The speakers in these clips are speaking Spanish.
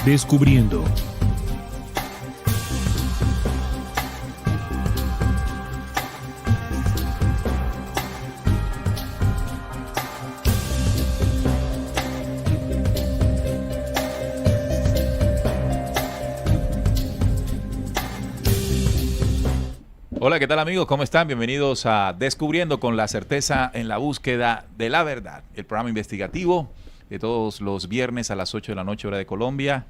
Descubriendo. Hola, ¿qué tal amigos? ¿Cómo están? Bienvenidos a Descubriendo con la certeza en la búsqueda de la verdad. El programa investigativo de todos los viernes a las 8 de la noche, hora de Colombia,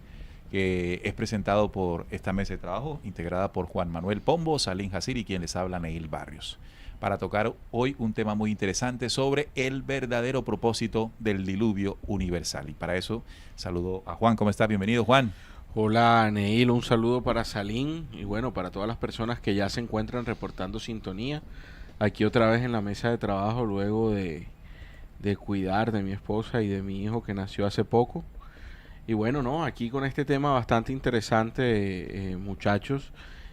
que es presentado por esta mesa de trabajo, integrada por Juan Manuel Pombo, Salim Hasir y quien les habla, Neil Barrios, para tocar hoy un tema muy interesante sobre el verdadero propósito del diluvio universal. Y para eso saludo a Juan. ¿Cómo estás? Bienvenido, Juan. Hola Neil, un saludo para Salim y bueno, para todas las personas que ya se encuentran reportando sintonía aquí otra vez en la mesa de trabajo luego de cuidar de mi esposa y de mi hijo que nació hace poco. Y bueno, no, aquí con este tema bastante interesante, muchachos,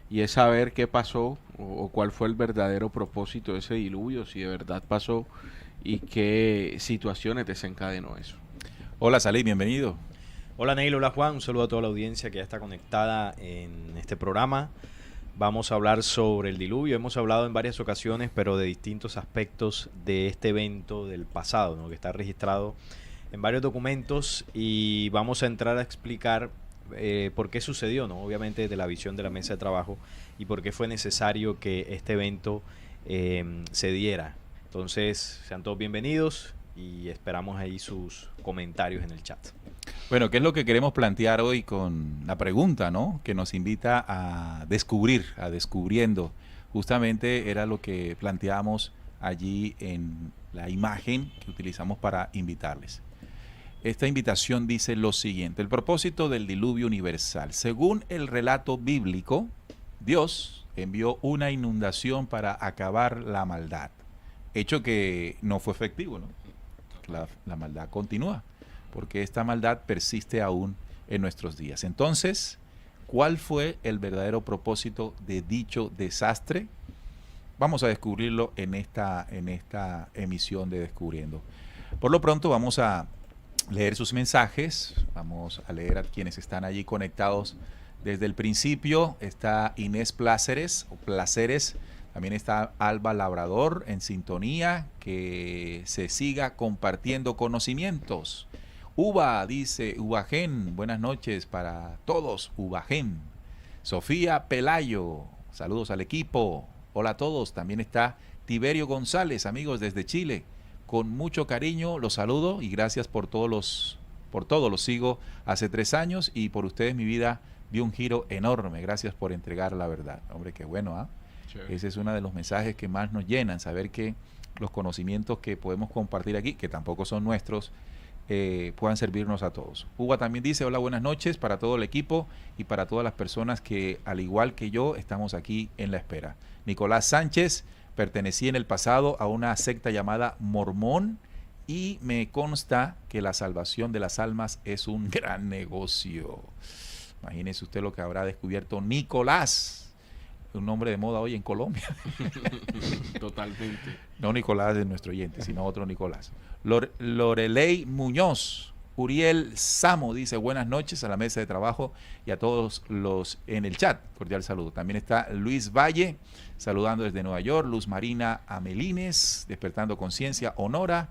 y es saber qué pasó o cuál fue el verdadero propósito de ese diluvio, si de verdad pasó y qué situaciones desencadenó eso. Hola, Salim, bienvenido. Hola Neil, hola Juan, un saludo a toda la audiencia que ya está conectada en este programa. Vamos a hablar sobre el diluvio. Hemos hablado en varias ocasiones, pero de distintos aspectos de este evento del pasado, ¿no? Que está registrado en varios documentos y vamos a entrar a explicar por qué sucedió, ¿no? Obviamente desde la visión de la mesa de trabajo y por qué fue necesario que este evento se diera. Entonces, sean todos bienvenidos y esperamos ahí sus comentarios en el chat. Bueno, ¿qué es lo que queremos plantear hoy con la pregunta, ¿no? Que nos invita a descubrir, a descubriendo. Justamente era lo que planteamos allí en la imagen que utilizamos para invitarles. Esta invitación dice lo siguiente: el propósito del diluvio universal. Según el relato bíblico, Dios envió una inundación para acabar la maldad. Hecho que no fue efectivo, ¿no? La maldad continúa, porque esta maldad persiste aún en nuestros días. Entonces, ¿cuál fue el verdadero propósito de dicho desastre? Vamos a descubrirlo en esta emisión de Descubriendo. Por lo pronto vamos a leer sus mensajes, vamos a leer a quienes están allí conectados desde el principio. Está Inés Placeres, también está Alba Labrador en sintonía, que se siga compartiendo conocimientos. Uva, dice Ubagen, buenas noches para todos, Ubagen. Sofía Pelayo, saludos al equipo, hola a todos. También está Tiberio González, amigos desde Chile, con mucho cariño los saludo y gracias por todo, los sigo hace 3 años y por ustedes mi vida dio un giro enorme, gracias por entregar la verdad. Hombre, qué bueno, ¿ah? Ese es uno de los mensajes que más nos llenan, saber que los conocimientos que podemos compartir aquí, que tampoco son nuestros, puedan servirnos a todos. Uva también dice, hola, buenas noches para todo el equipo y para todas las personas que, al igual que yo, estamos aquí en la espera. Nicolás Sánchez, pertenecí en el pasado a una secta llamada Mormón y me consta que la salvación de las almas es un gran negocio. Imagínese usted lo que habrá descubierto Nicolás, un nombre de moda hoy en Colombia. Totalmente. No Nicolás de nuestro oyente, sino otro Nicolás. Lorelei Muñoz, Uriel Samo dice buenas noches a la mesa de trabajo y a todos los en el chat. Cordial saludo. También está Luis Valle, saludando desde Nueva York. Luz Marina Amelines, despertando conciencia. Honora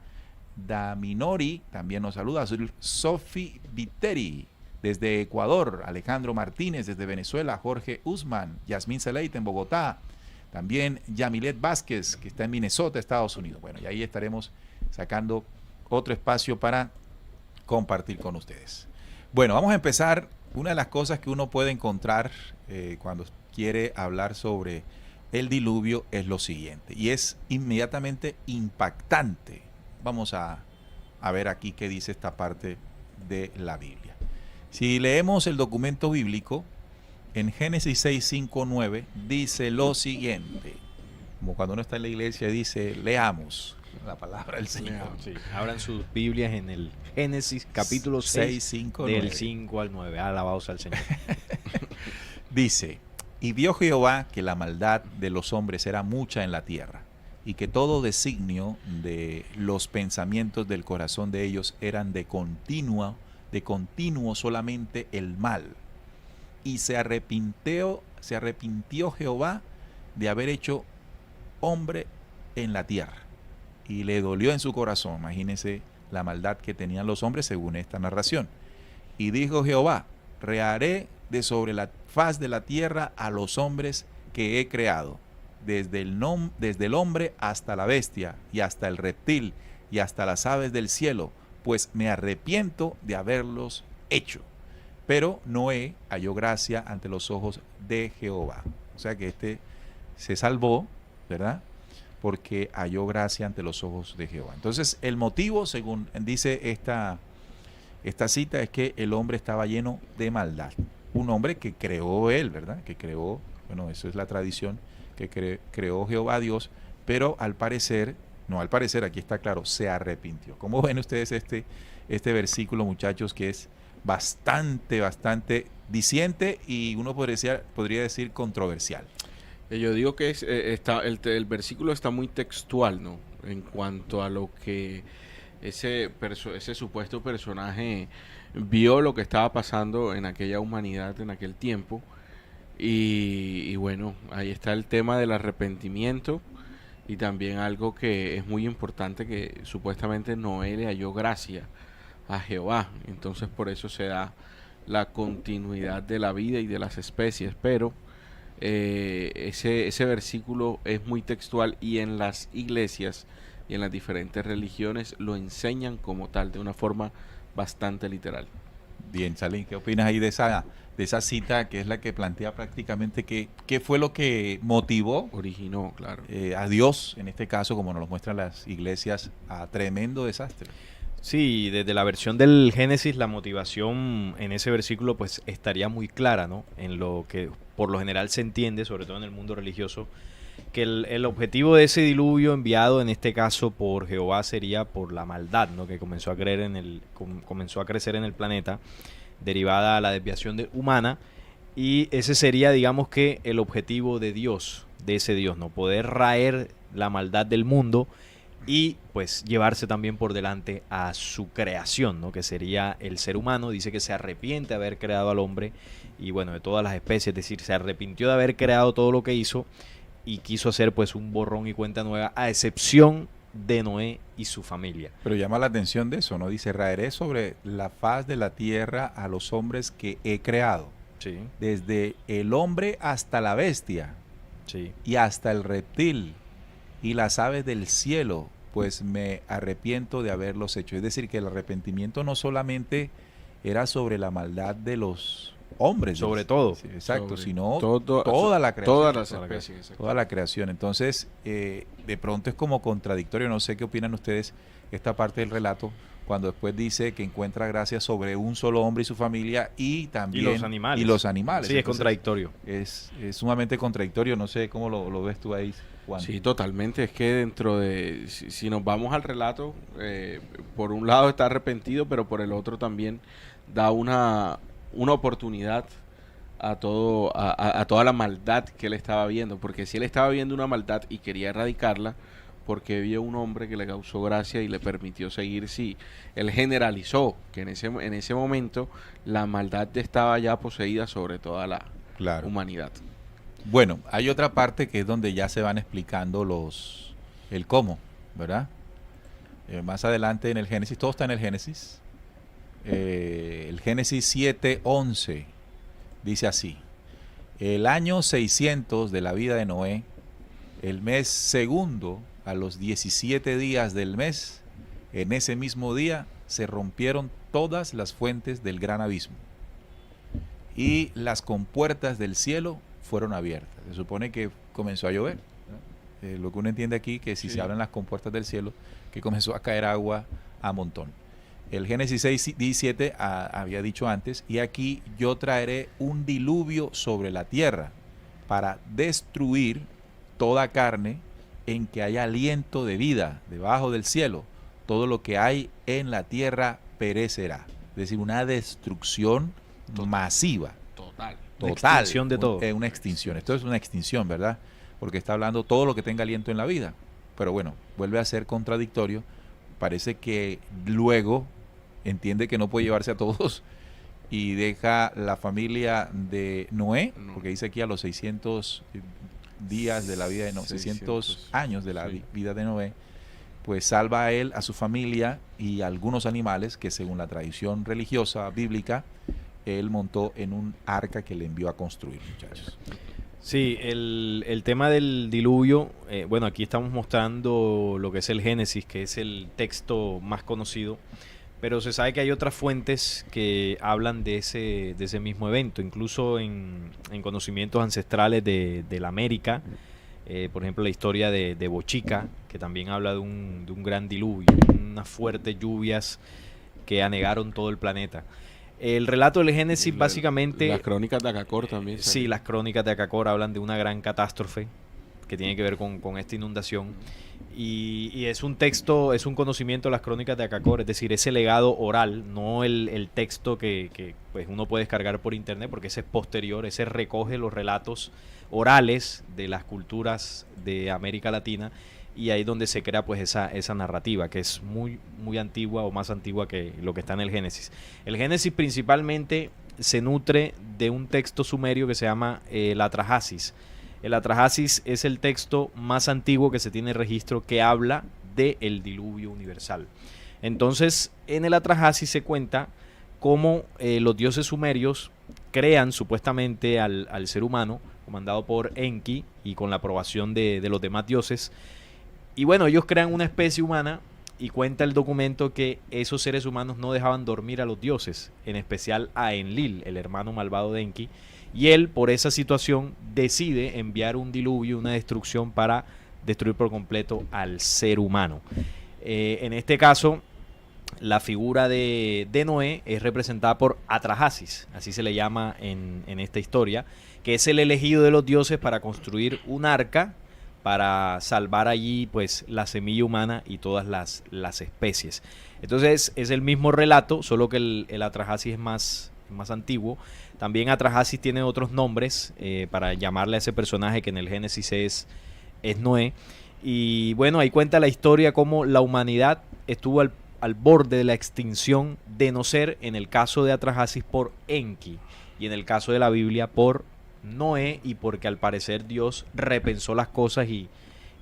Daminori también nos saluda. Sofi Viteri desde Ecuador. Alejandro Martínez desde Venezuela. Jorge Usman, Yasmín Celeite en Bogotá. También Yamilet Vázquez, que está en Minnesota, Estados Unidos. Bueno, y ahí estaremos sacando otro espacio para compartir con ustedes. Bueno, vamos a empezar. Una de las cosas que uno puede encontrar cuando quiere hablar sobre el diluvio es lo siguiente, y es inmediatamente impactante. Vamos a ver aquí qué dice esta parte de la Biblia. Si leemos el documento bíblico, en Génesis 6, 5, 9, dice lo siguiente. Como cuando uno está en la iglesia dice, leamos la palabra del Señor. Sí. Abran sus Biblias en el Génesis capítulo 6, 5, del 9. 5 al 9. Alabados al Señor. Dice, y vio Jehová que la maldad de los hombres era mucha en la tierra, y que todo designio de los pensamientos del corazón de ellos eran de continuo de continuo solamente el mal. Y se arrepintió Jehová de haber hecho hombre en la tierra. Y le dolió en su corazón. Imagínense la maldad que tenían los hombres según esta narración. Y dijo Jehová, reharé de sobre la faz de la tierra a los hombres que he creado, desde el hombre hasta la bestia, y hasta el reptil, y hasta las aves del cielo, pues me arrepiento de haberlos hecho. Pero Noé halló gracia ante los ojos de Jehová. O sea que este se salvó, ¿verdad? Porque halló gracia ante los ojos de Jehová. Entonces, el motivo, según dice esta cita, es que el hombre estaba lleno de maldad. Un hombre que creó él, ¿verdad? Que creó, bueno, eso es la tradición, que creó Jehová Dios, pero al parecer, aquí está claro, se arrepintió. ¿Cómo ven ustedes este versículo, muchachos, que es bastante diciente y uno podría decir controversial? Yo digo que el versículo está muy textual, ¿no? En cuanto a lo que ese supuesto personaje vio lo que estaba pasando en aquella humanidad en aquel tiempo. Y bueno, ahí está el tema del arrepentimiento y también algo que es muy importante, que supuestamente Noé le halló gracia a Jehová. Entonces por eso se da la continuidad de la vida y de las especies, pero ese versículo es muy textual y en las iglesias y en las diferentes religiones lo enseñan como tal, de una forma bastante literal. Bien, Salín, ¿qué opinas ahí de esa cita, que es la que plantea prácticamente qué fue lo que originó, claro, a Dios, en este caso, como nos lo muestran las iglesias, a tremendo desastre? Sí, desde la versión del Génesis, la motivación en ese versículo pues estaría muy clara, ¿no? En lo que por lo general se entiende, sobre todo en el mundo religioso, que el objetivo de ese diluvio enviado en este caso por Jehová sería por la maldad, ¿no? Que comenzó a crecer en el planeta, derivada a la desviación humana, y ese sería, digamos, que el objetivo de Dios, de ese Dios, ¿no? Poder raer la maldad del mundo y pues llevarse también por delante a su creación, ¿no? Que sería el ser humano. Dice que se arrepiente de haber creado al hombre y bueno, de todas las especies, es decir, se arrepintió de haber creado todo lo que hizo y quiso hacer pues un borrón y cuenta nueva, a excepción de Noé y su familia. Pero llama la atención de eso, ¿no? Dice, raeré sobre la faz de la tierra a los hombres que he creado. Sí. Desde el hombre hasta la bestia. Sí. Y hasta el reptil y las aves del cielo, pues me arrepiento de haberlos hecho. Es decir, que el arrepentimiento no solamente era sobre la maldad de los hombres, sobre todo, sí, exacto, sobre sino toda la creación, todas las especies, toda la creación. Entonces, de pronto es como contradictorio. No sé qué opinan ustedes esta parte del relato, cuando después dice que encuentra gracia sobre un solo hombre y su familia y también los animales. Sí, entonces, es contradictorio. Es sumamente contradictorio. No sé cómo lo ves tú ahí, Juan. Sí, totalmente. Es que dentro de, si nos vamos al relato, por un lado está arrepentido, pero por el otro también da una oportunidad a toda la maldad que él estaba viendo, porque si él estaba viendo una maldad y quería erradicarla, porque vio un hombre que le causó gracia y le permitió seguir. Sí, él generalizó que en ese momento la maldad estaba ya poseída sobre toda la humanidad. Bueno, hay otra parte que es donde ya se van explicando el cómo, ¿verdad? Más adelante en el Génesis, todo está en el Génesis. El Génesis 7:11 dice así: el año 600 de la vida de Noé, el mes segundo, a los 17 días del mes, en ese mismo día se rompieron todas las fuentes del gran abismo y las compuertas del cielo fueron abiertas. Se supone que comenzó a llover, ¿no? Lo que uno entiende aquí, que si se abren las compuertas del cielo, que comenzó a caer agua a montón. El Génesis 6:17 había dicho antes: y aquí yo traeré un diluvio sobre la tierra para destruir toda carne en que haya aliento de vida debajo del cielo. Todo lo que hay en la tierra perecerá. Es decir, una destrucción masiva. Total. Una extinción de todo. Una extinción. Esto es una extinción, ¿verdad? Porque está hablando todo lo que tenga aliento en la vida. Pero bueno, vuelve a ser contradictorio. Parece que luego entiende que no puede llevarse a todos y deja la familia de Noé, porque dice aquí a los 600 días de la vida de Noé, 600 años de la vida de Noé, pues salva a él, a su familia y a algunos animales que según la tradición religiosa bíblica, él montó en un arca que le envió a construir, muchachos. Sí, el tema del diluvio, bueno, aquí estamos mostrando lo que es el Génesis, que es el texto más conocido, pero se sabe que hay otras fuentes que hablan de ese mismo evento, incluso en conocimientos ancestrales de la América, por ejemplo la historia de Bochica, que también habla de un gran diluvio, unas fuertes lluvias que anegaron todo el planeta. El relato del Génesis básicamente... Las crónicas de Acacor también. Sí, las crónicas de Acacor hablan de una gran catástrofe que tiene que ver con esta inundación. Y es un texto, es un conocimiento de las crónicas de Acacor, es decir, ese legado oral, no el texto que pues uno puede descargar por internet, porque ese es posterior, ese recoge los relatos orales de las culturas de América Latina, y ahí es donde se crea pues esa narrativa, que es muy antigua o más antigua que lo que está en el Génesis. El Génesis principalmente se nutre de un texto sumerio que se llama el Atrahasis. El Atrahasis es el texto más antiguo que se tiene registro que habla del diluvio universal. Entonces, en el Atrahasis se cuenta cómo los dioses sumerios crean supuestamente al ser humano, comandado por Enki y con la aprobación de los demás dioses. Y bueno, ellos crean una especie humana y cuenta el documento que esos seres humanos no dejaban dormir a los dioses, en especial a Enlil, el hermano malvado de Enki, y él por esa situación decide enviar un diluvio, una destrucción para destruir por completo al ser humano. En este caso, la figura de Noé es representada por Atrahasis, así se le llama en esta historia, que es el elegido de los dioses para construir un arca para salvar allí pues la semilla humana y todas las especies. Entonces es el mismo relato, solo que el Atrahasis es más antiguo. También Atrahasis tiene otros nombres para llamarle a ese personaje que en el Génesis es Noé. Y bueno, ahí cuenta la historia cómo la humanidad estuvo al borde de la extinción, de no ser en el caso de Atrahasis por Enki y en el caso de la Biblia por Noé, y porque al parecer Dios repensó las cosas y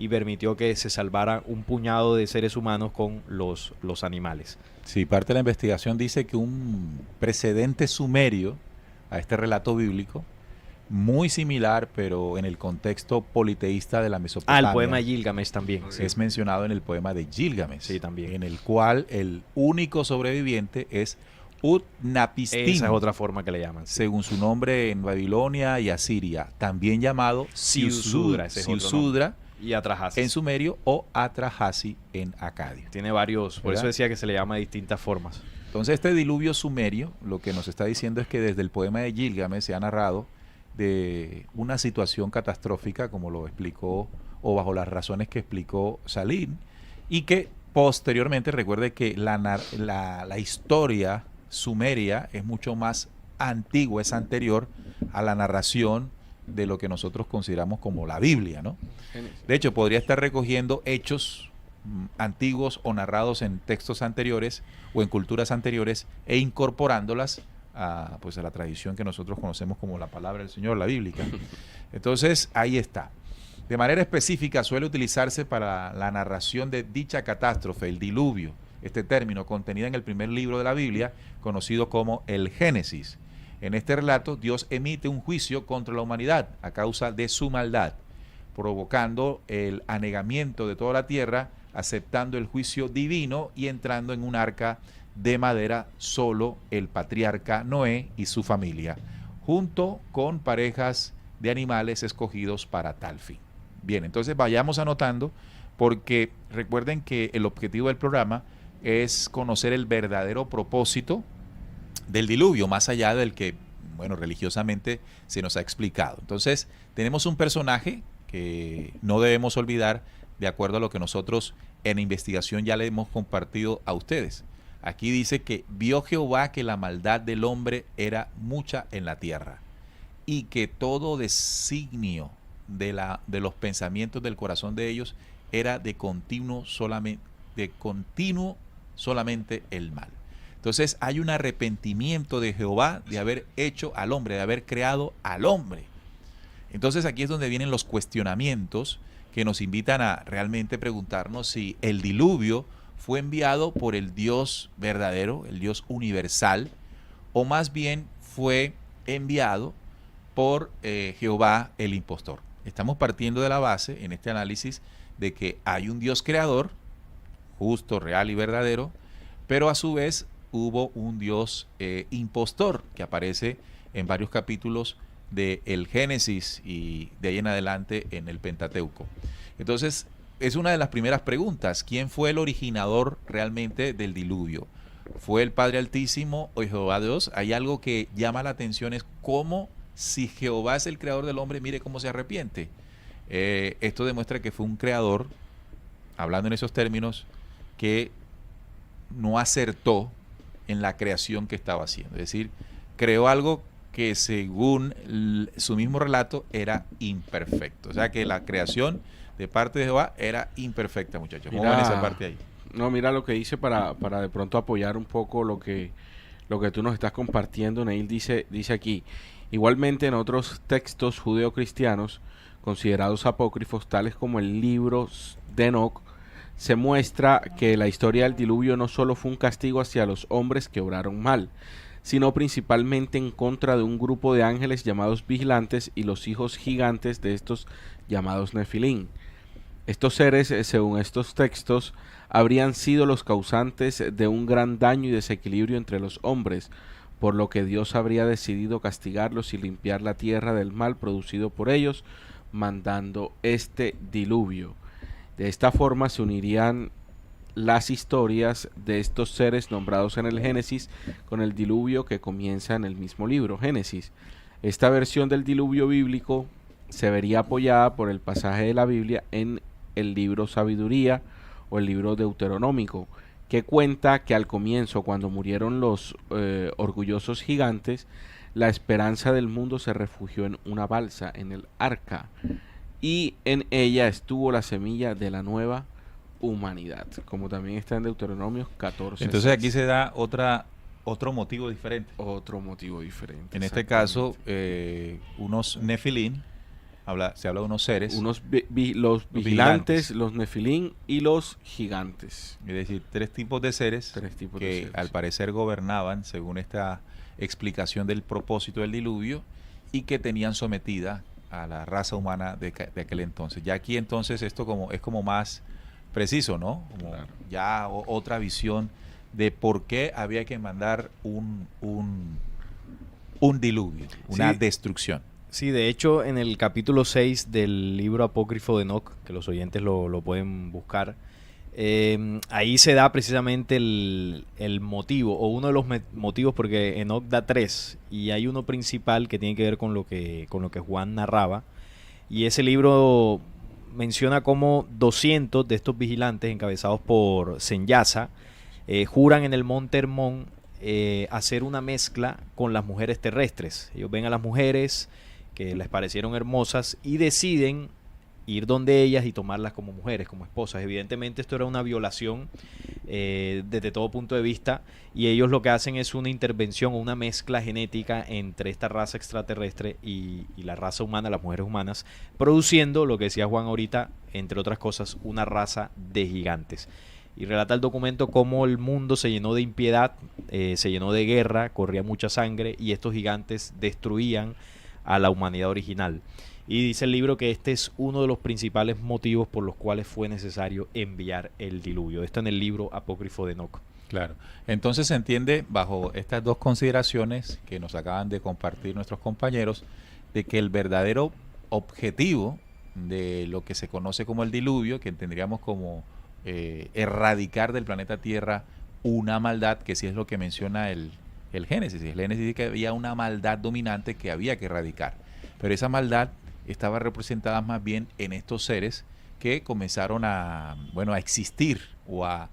permitió que se salvara un puñado de seres humanos con los animales. Sí, parte de la investigación dice que un precedente sumerio a este relato bíblico, muy similar, pero en el contexto politeísta de la Mesopotamia. El poema de Gilgamesh también. Es mencionado en el poema de Gilgamesh. Sí, también. En el cual el único sobreviviente es Utnapishtim. Esa es otra forma que le llaman. Sí. Según su nombre en Babilonia y Asiria, también llamado Siusudra, y Atrahasis en sumerio o Atrahasi en acadio. Tiene varios, por eso decía que se le llama de distintas formas. Entonces este diluvio sumerio lo que nos está diciendo es que desde el poema de Gilgamesh se ha narrado de una situación catastrófica, como lo explicó, o bajo las razones que explicó Salim, y que posteriormente, recuerde que la historia sumeria es mucho más antigua, es anterior a la narración de lo que nosotros consideramos como la Biblia, ¿no? De hecho, podría estar recogiendo hechos antiguos o narrados en textos anteriores o en culturas anteriores e incorporándolas a la tradición que nosotros conocemos como la palabra del Señor, la bíblica. Entonces, ahí está. De manera específica suele utilizarse para la narración de dicha catástrofe, el diluvio, este término contenido en el primer libro de la Biblia, conocido como el Génesis. En este relato, Dios emite un juicio contra la humanidad a causa de su maldad, provocando el anegamiento de toda la tierra, aceptando el juicio divino y entrando en un arca de madera solo el patriarca Noé y su familia, junto con parejas de animales escogidos para tal fin. Bien, entonces vayamos anotando, porque recuerden que el objetivo del programa es conocer el verdadero propósito del diluvio, más allá del que, religiosamente se nos ha explicado. Entonces, tenemos un personaje que no debemos olvidar, de acuerdo a lo que nosotros en investigación ya le hemos compartido a ustedes. Aquí dice que vio Jehová que la maldad del hombre era mucha en la tierra, y que todo designio de los pensamientos del corazón de ellos era de continuo solamente el mal. Entonces hay un arrepentimiento de Jehová de haber hecho al hombre, de haber creado al hombre. Entonces aquí es donde vienen los cuestionamientos que nos invitan a realmente preguntarnos si el diluvio fue enviado por el Dios verdadero, el Dios universal, o más bien fue enviado por Jehová el impostor. Estamos partiendo de la base en este análisis de que hay un Dios creador, justo, real y verdadero, pero a su vez hubo un Dios impostor que aparece en varios capítulos del Génesis y de ahí en adelante en el Pentateuco. Entonces, es una de las primeras preguntas. ¿Quién fue el originador realmente del diluvio? ¿Fue el Padre Altísimo o Jehová Dios? Hay algo que llama la atención, es cómo, si Jehová es el creador del hombre, mire cómo se arrepiente. Esto demuestra que fue un creador, hablando en esos términos, que no acertó en la creación que estaba haciendo. Es decir, creó algo que según su mismo relato era imperfecto. O sea que la creación de parte de Jehová era imperfecta, muchachos. ¿Cómo ven esa parte ahí? No, mira lo que dice para de pronto apoyar un poco lo que tú nos estás compartiendo. Neil dice aquí: igualmente en otros textos judeocristianos considerados apócrifos, tales como el libro de Enoc, se muestra que la historia del diluvio no solo fue un castigo hacia los hombres que obraron mal, sino principalmente en contra de un grupo de ángeles llamados vigilantes y los hijos gigantes de estos llamados Nefilín. Estos seres, según estos textos, habrían sido los causantes de un gran daño y desequilibrio entre los hombres, por lo que Dios habría decidido castigarlos y limpiar la tierra del mal producido por ellos, mandando este diluvio. De esta forma se unirían las historias de estos seres nombrados en el Génesis con el diluvio que comienza en el mismo libro, Génesis. Esta versión del diluvio bíblico se vería apoyada por el pasaje de la Biblia en el libro Sabiduría o el libro Deuteronómico, que cuenta que al comienzo, cuando murieron los orgullosos gigantes, la esperanza del mundo se refugió en una balsa, en el arca, y en ella estuvo la semilla de la nueva humanidad, como también está en Deuteronomio 14. Entonces aquí se da otro motivo diferente. Otro motivo diferente. En este caso, unos Nefilín, se habla de unos seres. Los vigilantes, los Nefilín y los gigantes. Es decir, tres tipos de seres que al parecer gobernaban según esta explicación del propósito del diluvio y que tenían sometida a la raza humana de aquel entonces. Ya aquí entonces esto es como más preciso, ¿no? Como claro. Ya otra visión de por qué había que mandar un diluvio, una destrucción. Sí, de hecho, en el capítulo 6 del libro apócrifo de Enoc, que los oyentes lo pueden buscar, ahí se da precisamente el motivo, o uno de los motivos, porque Enoc da 3, y hay uno principal que tiene que ver con lo que Juan narraba, y ese libro menciona cómo 200 de estos vigilantes, encabezados por Senyasa, juran en el monte Hermón hacer una mezcla con las mujeres terrestres. Ellos ven a las mujeres que les parecieron hermosas y deciden ir donde ellas y tomarlas como mujeres, como esposas. Evidentemente esto era una violación desde todo punto de vista, y ellos lo que hacen es una intervención o una mezcla genética entre esta raza extraterrestre y la raza humana, las mujeres humanas, produciendo, lo que decía Juan ahorita, entre otras cosas, una raza de gigantes. Y relata el documento cómo el mundo se llenó de impiedad, se llenó de guerra, corría mucha sangre, y estos gigantes destruían a la humanidad original. Y dice el libro que este es uno de los principales motivos por los cuales fue necesario enviar el diluvio. Esto en el libro apócrifo de Enoc. Claro. Entonces se entiende, bajo estas dos consideraciones que nos acaban de compartir nuestros compañeros, de que el verdadero objetivo de lo que se conoce como el diluvio, que entenderíamos como erradicar del planeta Tierra una maldad, que sí es lo que menciona el Génesis. El Génesis dice que había una maldad dominante que había que erradicar. Pero esa maldad estaba representada más bien en estos seres que comenzaron a existir o a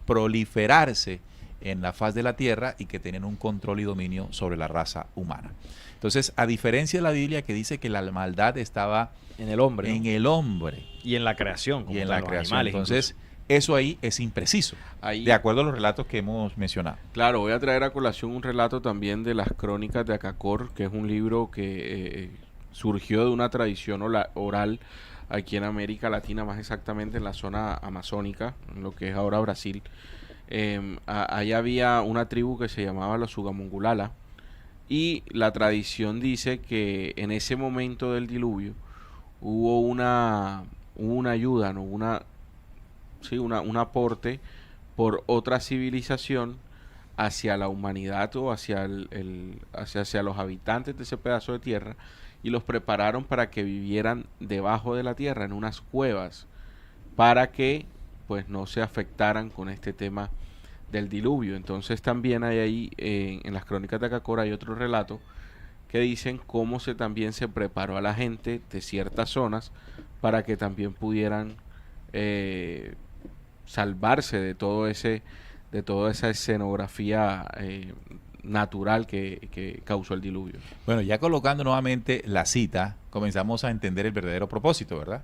proliferarse en la faz de la tierra y que tenían un control y dominio sobre la raza humana. Entonces, a diferencia de la Biblia, que dice que la maldad estaba en el hombre, en el hombre y en la creación, y en la creación. Entonces, eso ahí es impreciso, Ahí, de acuerdo a los relatos que hemos mencionado. claro, voy a traer a colación un relato también de las Crónicas de Acacor, que es un libro que surgió de una tradición oral aquí en América Latina, más exactamente en la zona amazónica, en lo que es ahora Brasil. Ahí había una tribu que se llamaba los Sugamungulala, y la tradición dice que en ese momento del diluvio hubo una ayuda, ¿no? Un aporte por otra civilización hacia la humanidad o hacia los habitantes de ese pedazo de tierra, y los prepararon para que vivieran debajo de la tierra, en unas cuevas, para que pues no se afectaran con este tema del diluvio. Entonces también hay ahí en las Crónicas de Acacor hay otro relato que dicen cómo también se preparó a la gente de ciertas zonas para que también pudieran salvarse de toda esa escenografía natural que causó el diluvio. Bueno, ya colocando nuevamente la cita, comenzamos a entender el verdadero propósito, ¿verdad?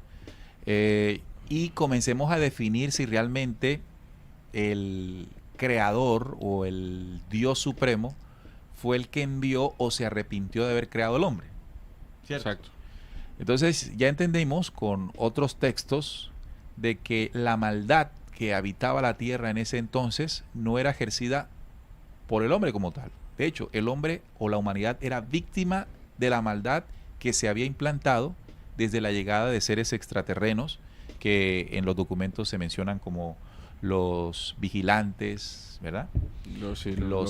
Y comencemos a definir si realmente el creador o el Dios supremo fue el que envió o se arrepintió de haber creado al hombre. ¿Cierto? Exacto. Entonces ya entendemos con otros textos de que la maldad que habitaba la tierra en ese entonces no era ejercida por el hombre como tal. De hecho, el hombre o la humanidad era víctima de la maldad que se había implantado desde la llegada de seres extraterrenos que en los documentos se mencionan como los vigilantes, ¿verdad? Los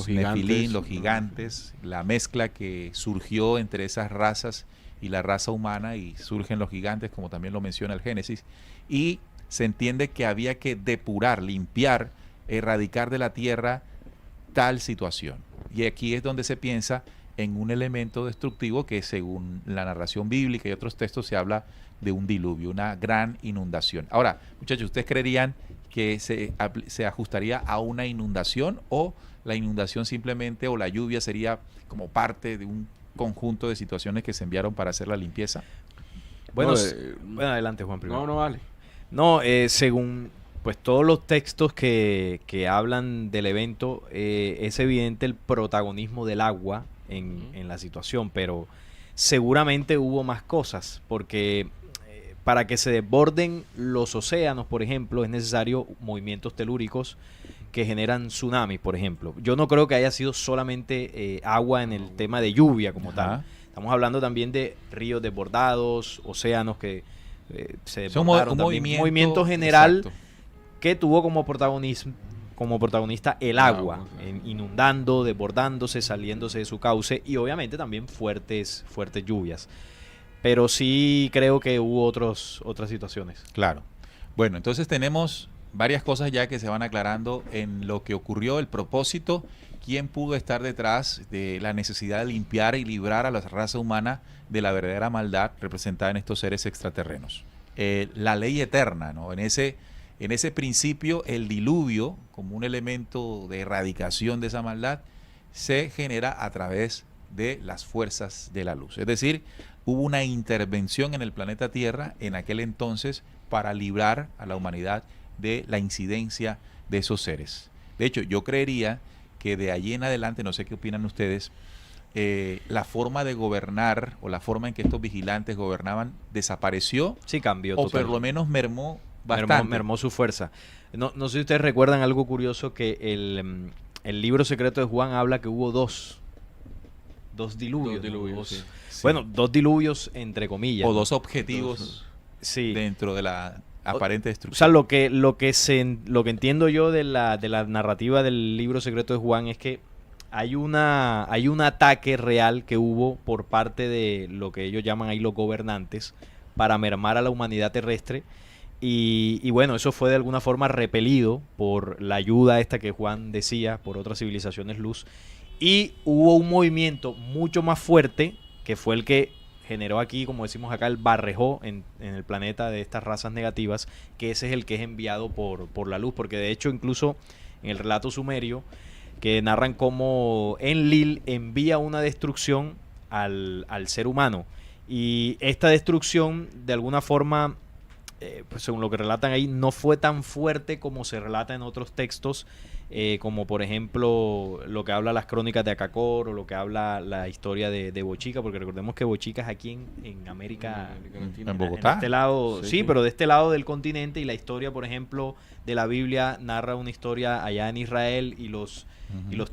nefilín, los gigantes, la mezcla que surgió entre esas razas y la raza humana, y surgen los gigantes, como también lo menciona el Génesis, y se entiende que había que depurar, limpiar, erradicar de la tierra tal situación. Y aquí es donde se piensa en un elemento destructivo que, según la narración bíblica y otros textos, se habla de un diluvio, una gran inundación. Ahora, muchachos, ¿ustedes creerían que se ajustaría a una inundación, o la inundación simplemente, o la lluvia sería como parte de un conjunto de situaciones que se enviaron para hacer la limpieza? Bueno, bueno, adelante, Juan, primero. No, vale. No, según pues todos los textos que hablan del evento, es evidente el protagonismo del agua en la situación, pero seguramente hubo más cosas, porque para que se desborden los océanos, por ejemplo, es necesario movimientos telúricos que generan tsunamis, por ejemplo. Yo no creo que haya sido solamente agua en el tema de lluvia como tal. Estamos hablando también de ríos desbordados, océanos que se desbordaron. Un movimiento general, exacto, que tuvo como protagonista el agua, inundando, desbordándose, saliéndose de su cauce, y obviamente también fuertes lluvias. Pero sí creo que hubo otras situaciones. Claro. Bueno, entonces tenemos varias cosas ya que se van aclarando en lo que ocurrió, el propósito, quién pudo estar detrás de la necesidad de limpiar y librar a la raza humana de la verdadera maldad representada en estos seres extraterrenos. La ley eterna, ¿no? En ese principio, el diluvio, como un elemento de erradicación de esa maldad, se genera a través de las fuerzas de la luz. Es decir, hubo una intervención en el planeta Tierra en aquel entonces para librar a la humanidad de la incidencia de esos seres. De hecho, yo creería que de allí en adelante, no sé qué opinan ustedes, la forma de gobernar o la forma en que estos vigilantes gobernaban desapareció. Sí, cambió. O por lo menos mermó bastante. Mermó su fuerza. No sé si ustedes recuerdan algo curioso, que el libro secreto de Juan habla que hubo dos diluvios. Sí. Bueno, dos diluvios entre comillas. O dos objetivos sí, dentro de la aparente destrucción. O sea, lo que entiendo yo de la narrativa del libro secreto de Juan es que hay un ataque real que hubo por parte de lo que ellos llaman ahí los gobernantes para mermar a la humanidad terrestre. Y bueno, eso fue de alguna forma repelido por la ayuda esta que Juan decía, por otras civilizaciones luz. Y hubo un movimiento mucho más fuerte, que fue el que generó aquí, como decimos acá, el barrejó en el planeta de estas razas negativas, que ese es el que es enviado por la luz. Porque de hecho, incluso en el relato sumerio, que narran cómo Enlil envía una destrucción al ser humano. Y esta destrucción, de alguna forma, pues según lo que relatan ahí, no fue tan fuerte como se relata en otros textos, como por ejemplo lo que habla las crónicas de Acacor o lo que habla la historia de Bochica, porque recordemos que Bochica es aquí en América, en Bogotá. en este lado, Sí, sí, sí. pero de este lado del continente, y la historia, por ejemplo, de la Biblia narra una historia allá en Israel y los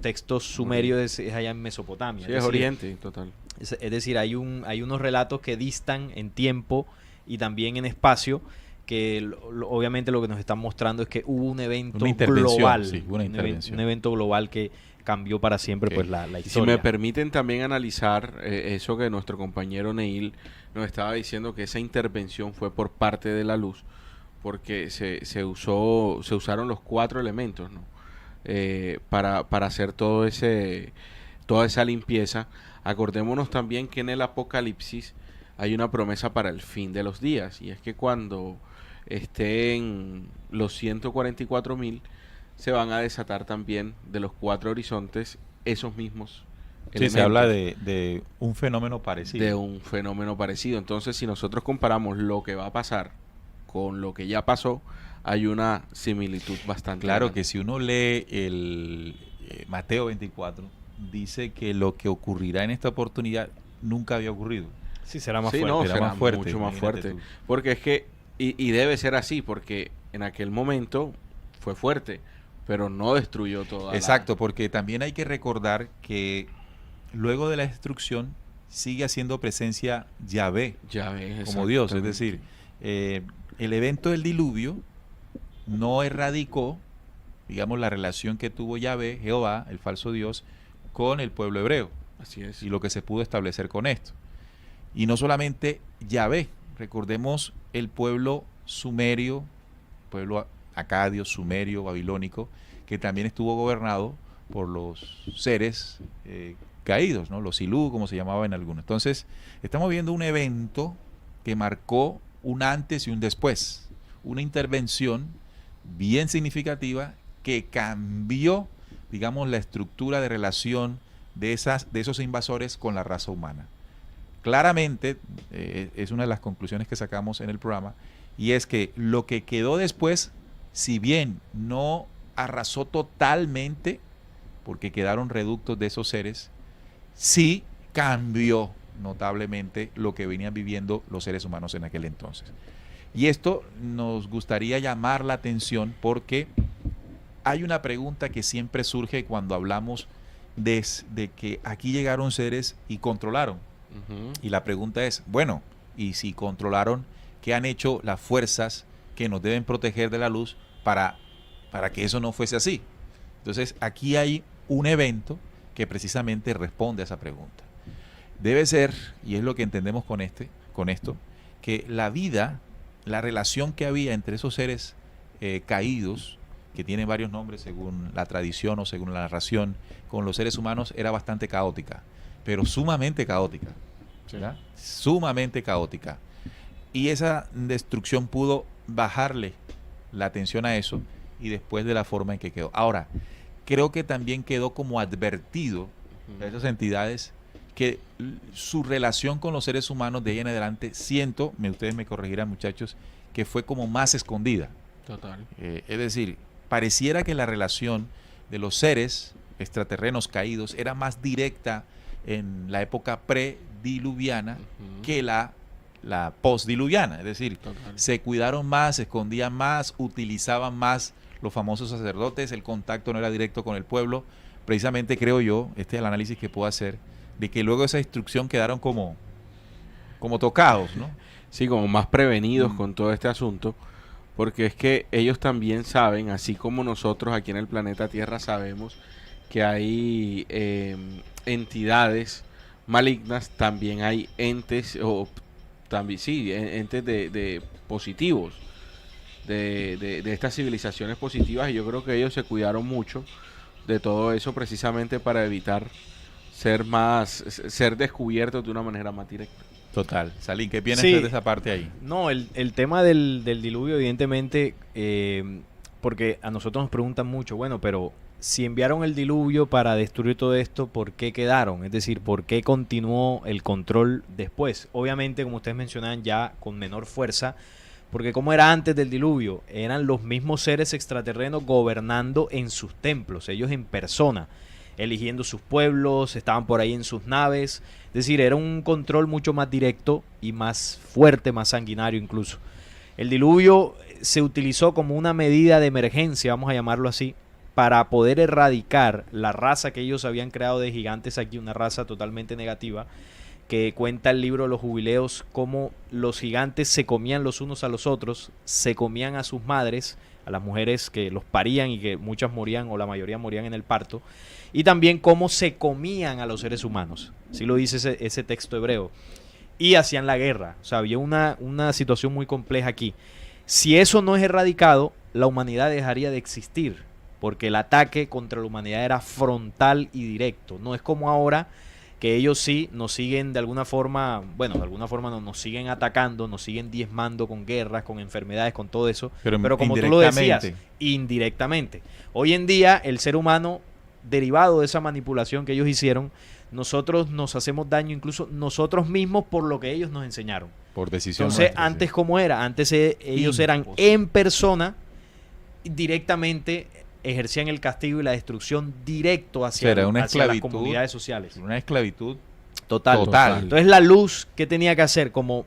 textos sumerios es allá en Mesopotamia. Sí, Es es decir, Oriente, total. es decir, hay unos relatos que distan en tiempo y también en espacio, que obviamente lo que nos están mostrando es que hubo un evento Una intervención, global, sí, una intervención. un evento global que cambió para siempre Ok. pues la Y si historia. me permiten también analizar eso que nuestro compañero Neil nos estaba diciendo, que esa intervención fue por parte de la luz, porque se usaron los 4 elementos, ¿no? Para hacer toda esa limpieza. Acordémonos también que en el Apocalipsis hay una promesa para el fin de los días, y es que cuando estén los 144.000 se van a desatar también de los 4 horizontes esos mismos Sí, se habla de un fenómeno parecido. de un fenómeno parecido. Entonces, si nosotros comparamos lo que va a pasar con lo que ya pasó, hay una similitud bastante Claro grande. que si uno lee el Mateo 24, dice que lo que ocurrirá en esta oportunidad nunca había ocurrido. Sí, será más Sí, fuerte. no, Será será más fuerte, mucho más imagínate fuerte. tú. Porque es que, y debe ser así, porque en aquel momento fue fuerte, pero no destruyó toda Exacto, porque también hay que recordar que luego de la destrucción sigue haciendo presencia Yahvé Ya ves, como Dios. Es exactamente. decir, el evento del diluvio no erradicó, digamos, la relación que tuvo Yahvé, Jehová, el falso Dios, con el pueblo hebreo Así es. y lo que se pudo establecer con esto. Y no solamente Yahvé, recordemos el pueblo sumerio, pueblo acadio, sumerio, babilónico, que también estuvo gobernado por los seres caídos, ¿no? Los Silú, como se llamaba en algunos. Entonces, estamos viendo un evento que marcó un antes y un después, una intervención bien significativa que cambió, digamos, la estructura de relación de esos invasores con la raza humana. Claramente, es una de las conclusiones que sacamos en el programa, y es que lo que quedó después, si bien no arrasó totalmente, porque quedaron reductos de esos seres, sí cambió notablemente lo que venían viviendo los seres humanos en aquel entonces. Y esto nos gustaría llamar la atención porque hay una pregunta que siempre surge cuando hablamos de que aquí llegaron seres y controlaron. Ujú. Y la pregunta es, bueno, y si controlaron, ¿qué han hecho las fuerzas que nos deben proteger de la luz para que eso no fuese así? Entonces, aquí hay un evento que precisamente responde a esa pregunta. Debe ser, y es lo que entendemos con esto, que la vida, la relación que había entre esos seres caídos, que tienen varios nombres según la tradición o según la narración, con los seres humanos era bastante caótica, pero sumamente caótica, ¿verdad? Sumamente caótica. Y esa destrucción pudo bajarle la atención a eso, y después de la forma en que quedó. Ahora, creo que también quedó como advertido a esas entidades que su relación con los seres humanos de ahí en adelante, ustedes me corregirán, muchachos, que fue como más escondida. Total. Es decir, pareciera que la relación de los seres extraterrenos caídos era más directa en la época prediluviana Ujú. que la postdiluviana. Es decir, Total. se cuidaron más, se escondían más, utilizaban más los famosos sacerdotes, el contacto no era directo con el pueblo. Precisamente creo yo, este es el análisis que puedo hacer, de que luego de esa instrucción quedaron como tocados, ¿no? Sí, como más prevenidos Mm. con todo este asunto, porque es que ellos también saben, así como nosotros aquí en el planeta Tierra sabemos que hay entidades malignas, también hay entes, o también sí, entes de positivos, de estas civilizaciones positivas, y yo creo que ellos se cuidaron mucho de todo eso precisamente para evitar ser descubiertos de una manera más directa. Total. Salín, ¿qué piensas Sí. de esa parte ahí? No, el tema del diluvio, evidentemente, porque a nosotros nos preguntan mucho, bueno, pero si enviaron el diluvio para destruir todo esto, ¿por qué quedaron? Es decir, ¿por qué continuó el control después? Obviamente, como ustedes mencionaban, ya con menor fuerza, Porque como era antes del diluvio, eran los mismos seres extraterrenos gobernando en sus templos, ellos en persona, eligiendo sus pueblos, estaban por ahí en sus naves. Es decir, era un control mucho más directo y más fuerte, más sanguinario incluso. El diluvio se utilizó como una medida de emergencia, vamos a llamarlo así, para poder erradicar la raza que ellos habían creado de gigantes aquí, una raza totalmente negativa, que cuenta el libro de los Jubileos cómo los gigantes se comían los unos a los otros, se comían a sus madres, a las mujeres que los parían y que muchas morían o la mayoría morían en el parto, y también cómo se comían a los seres humanos, así lo dice ese texto hebreo, y hacían la guerra. O sea, había una situación muy compleja aquí. Si eso no es erradicado, la humanidad dejaría de existir, porque el ataque contra la humanidad era frontal y directo. No es como ahora, que ellos sí nos siguen de alguna forma, bueno, de alguna forma nos siguen atacando, nos siguen diezmando con guerras, con enfermedades, con todo eso, pero como tú lo decías, indirectamente. Hoy en día el ser humano, derivado de esa manipulación que ellos hicieron, nosotros nos hacemos daño incluso nosotros mismos por lo que ellos nos enseñaron. Por decisión Entonces, nuestra, antes sí. ¿cómo era? Antes ellos eran en persona, directamente ejercían el castigo y la destrucción directo hacia las comunidades sociales. Una esclavitud total. Entonces la luz, ¿qué tenía que hacer? Como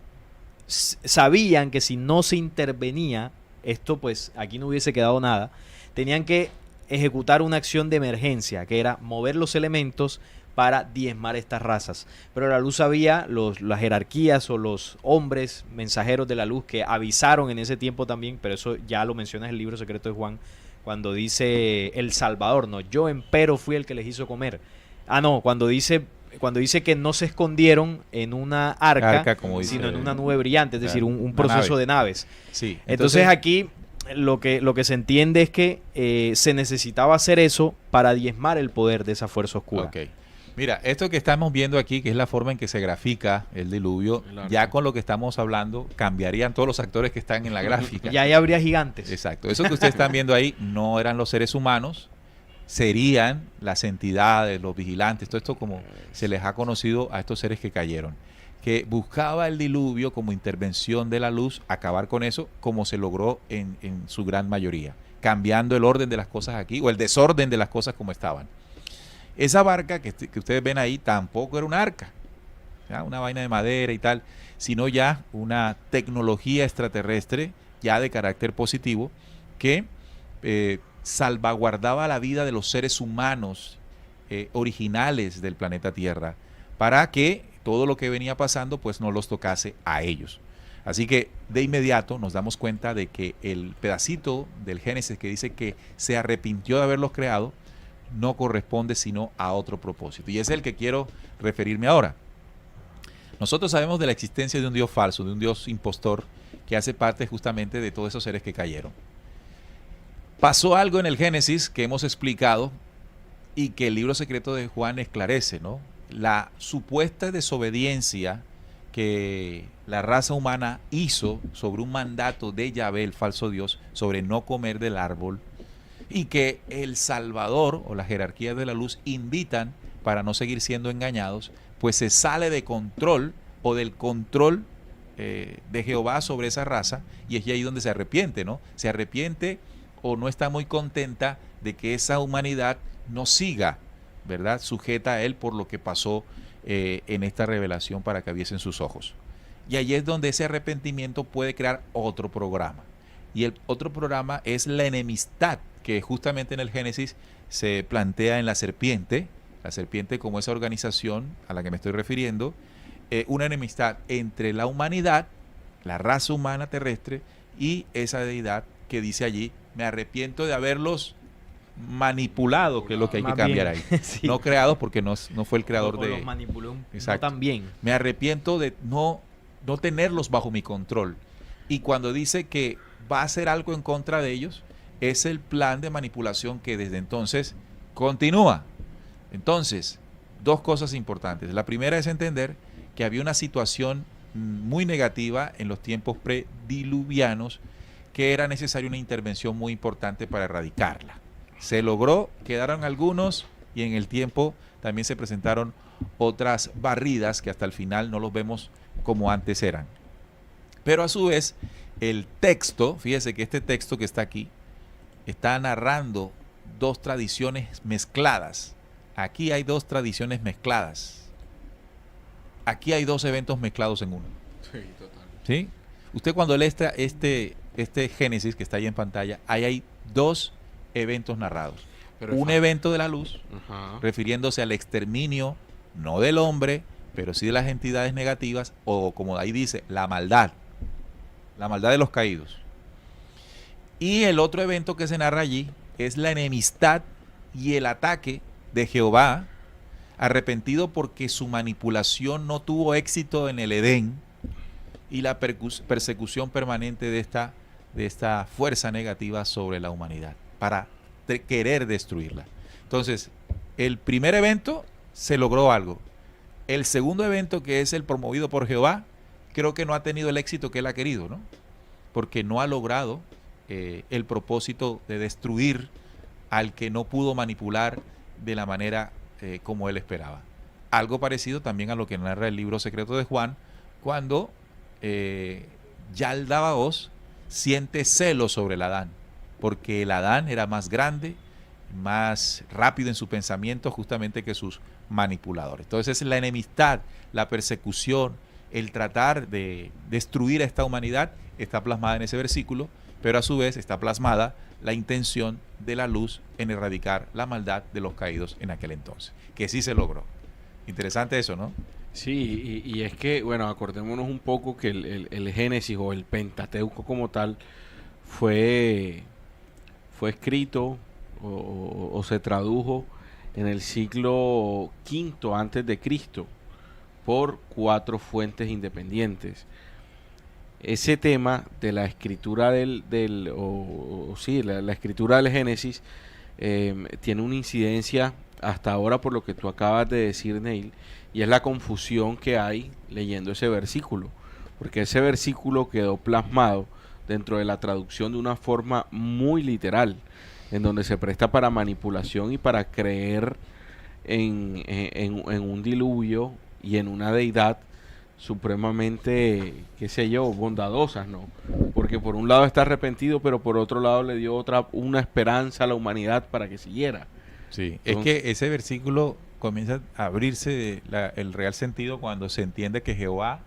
sabían que si no se intervenía, esto pues aquí no hubiese quedado nada, tenían que ejecutar una acción de emergencia, que era mover los elementos para diezmar estas razas. Pero la luz sabía, las jerarquías o los hombres mensajeros de la luz que avisaron en ese tiempo también, pero eso ya lo menciona en el libro secreto de Juan, cuando dice el Salvador, no, yo empero fui el que les hizo comer. Cuando dice que no se escondieron en una arca sino en una nube brillante, es decir, un proceso de naves. Sí, entonces aquí lo que se entiende es que se necesitaba hacer eso para diezmar el poder de esa fuerza oscura. Okay. Mira, esto que estamos viendo aquí, que es la forma en que se grafica el diluvio, ya con lo que estamos hablando, cambiarían todos los actores que están en la gráfica. Ya ahí habría gigantes. Exacto. Eso que ustedes están viendo ahí no eran los seres humanos, serían las entidades, los vigilantes, todo esto como se les ha conocido a estos seres que cayeron, que buscaba el diluvio como intervención de la luz, acabar con eso, como se logró en su gran mayoría, cambiando el orden de las cosas aquí, o el desorden de las cosas como estaban. Esa barca que ustedes ven ahí tampoco era un arca, ¿ya? Una vaina de madera y tal, sino ya una tecnología extraterrestre, ya de carácter positivo, que salvaguardaba la vida de los seres humanos originales del planeta Tierra, para que todo lo que venía pasando pues no los tocase a ellos. Así que de inmediato nos damos cuenta de que el pedacito del Génesis que dice que se arrepintió de haberlos creado, no corresponde sino a otro propósito. Y es el que quiero referirme ahora. Nosotros sabemos de la existencia de un Dios falso, de un Dios impostor, que hace parte justamente de todos esos seres que cayeron. Pasó algo en el Génesis que hemos explicado y que el libro secreto de Juan esclarece, ¿no? La supuesta desobediencia que la raza humana hizo sobre un mandato de Yahvé, el falso Dios, sobre no comer del árbol, y que el Salvador o las jerarquías de la luz invitan para no seguir siendo engañados, pues se sale de control o del control de Jehová sobre esa raza, y es ahí donde se arrepiente, ¿no? Se arrepiente o no está muy contenta de que esa humanidad no siga, ¿verdad?, sujeta a él por lo que pasó en esta revelación para que viesen sus ojos. Y ahí es donde ese arrepentimiento puede crear otro programa. Y el otro programa es la enemistad, que justamente en el Génesis se plantea en la serpiente como esa organización a la que me estoy refiriendo, una enemistad entre la humanidad, la raza humana terrestre, y esa deidad que dice allí, me arrepiento de haberlos manipulado, que es lo que hay que cambiar ahí. Sí. No creados, porque no fue el creador de... Los manipuló no tan bien. Me arrepiento de no tenerlos bajo mi control. Y cuando dice que va a hacer algo en contra de ellos, es el plan de manipulación que desde entonces continúa. Entonces, dos cosas importantes. La primera es entender que había una situación muy negativa en los tiempos prediluvianos, que era necesaria una intervención muy importante para erradicarla. Se logró, quedaron algunos, y en el tiempo también se presentaron otras barridas que hasta el final no los vemos como antes eran. Pero a su vez, el texto, fíjese que este texto que está aquí, está narrando dos tradiciones mezcladas. Aquí hay dos tradiciones mezcladas. Aquí hay dos eventos mezclados en uno. Sí, total. ¿Sí? Usted cuando lee este Génesis que está ahí en pantalla, ahí hay dos eventos narrados. Pero Un evento de la luz, Ajá. refiriéndose al exterminio, no del hombre, pero sí de las entidades negativas, o como ahí dice, la maldad de los caídos. Y el otro evento que se narra allí es la enemistad y el ataque de Jehová, arrepentido porque su manipulación no tuvo éxito en el Edén, y la persecución permanente de esta fuerza negativa sobre la humanidad, para querer destruirla. Entonces, el primer evento se logró algo. El segundo evento, que es el promovido por Jehová, creo que no ha tenido el éxito que él ha querido, ¿no? Porque no ha logrado el propósito de destruir al que no pudo manipular de la manera como él esperaba. Algo parecido también a lo que narra el libro secreto de Juan, cuando Yaldabaoth siente celos sobre el Adán, porque el Adán era más grande, más rápido en su pensamiento justamente que sus manipuladores. Entonces la enemistad, la persecución, el tratar de destruir a esta humanidad está plasmada en ese versículo, pero a su vez está plasmada la intención de la luz en erradicar la maldad de los caídos en aquel entonces, que sí se logró. Interesante eso, ¿no? Sí, y es que, bueno, acordémonos un poco que el Génesis o el Pentateuco como tal fue escrito o se tradujo en el siglo V antes de Cristo por 4 fuentes independientes. Ese tema de la escritura la escritura del Génesis tiene una incidencia hasta ahora por lo que tú acabas de decir, Neil, y es la confusión que hay leyendo ese versículo, porque ese versículo quedó plasmado dentro de la traducción de una forma muy literal, en donde se presta para manipulación y para creer en un diluvio y en una deidad supremamente, qué sé yo, bondadosas, ¿no? Porque por un lado está arrepentido, pero por otro lado le dio una esperanza a la humanidad para que siguiera. Sí, Entonces, es que ese versículo comienza a abrirse el real sentido cuando se entiende que Jehová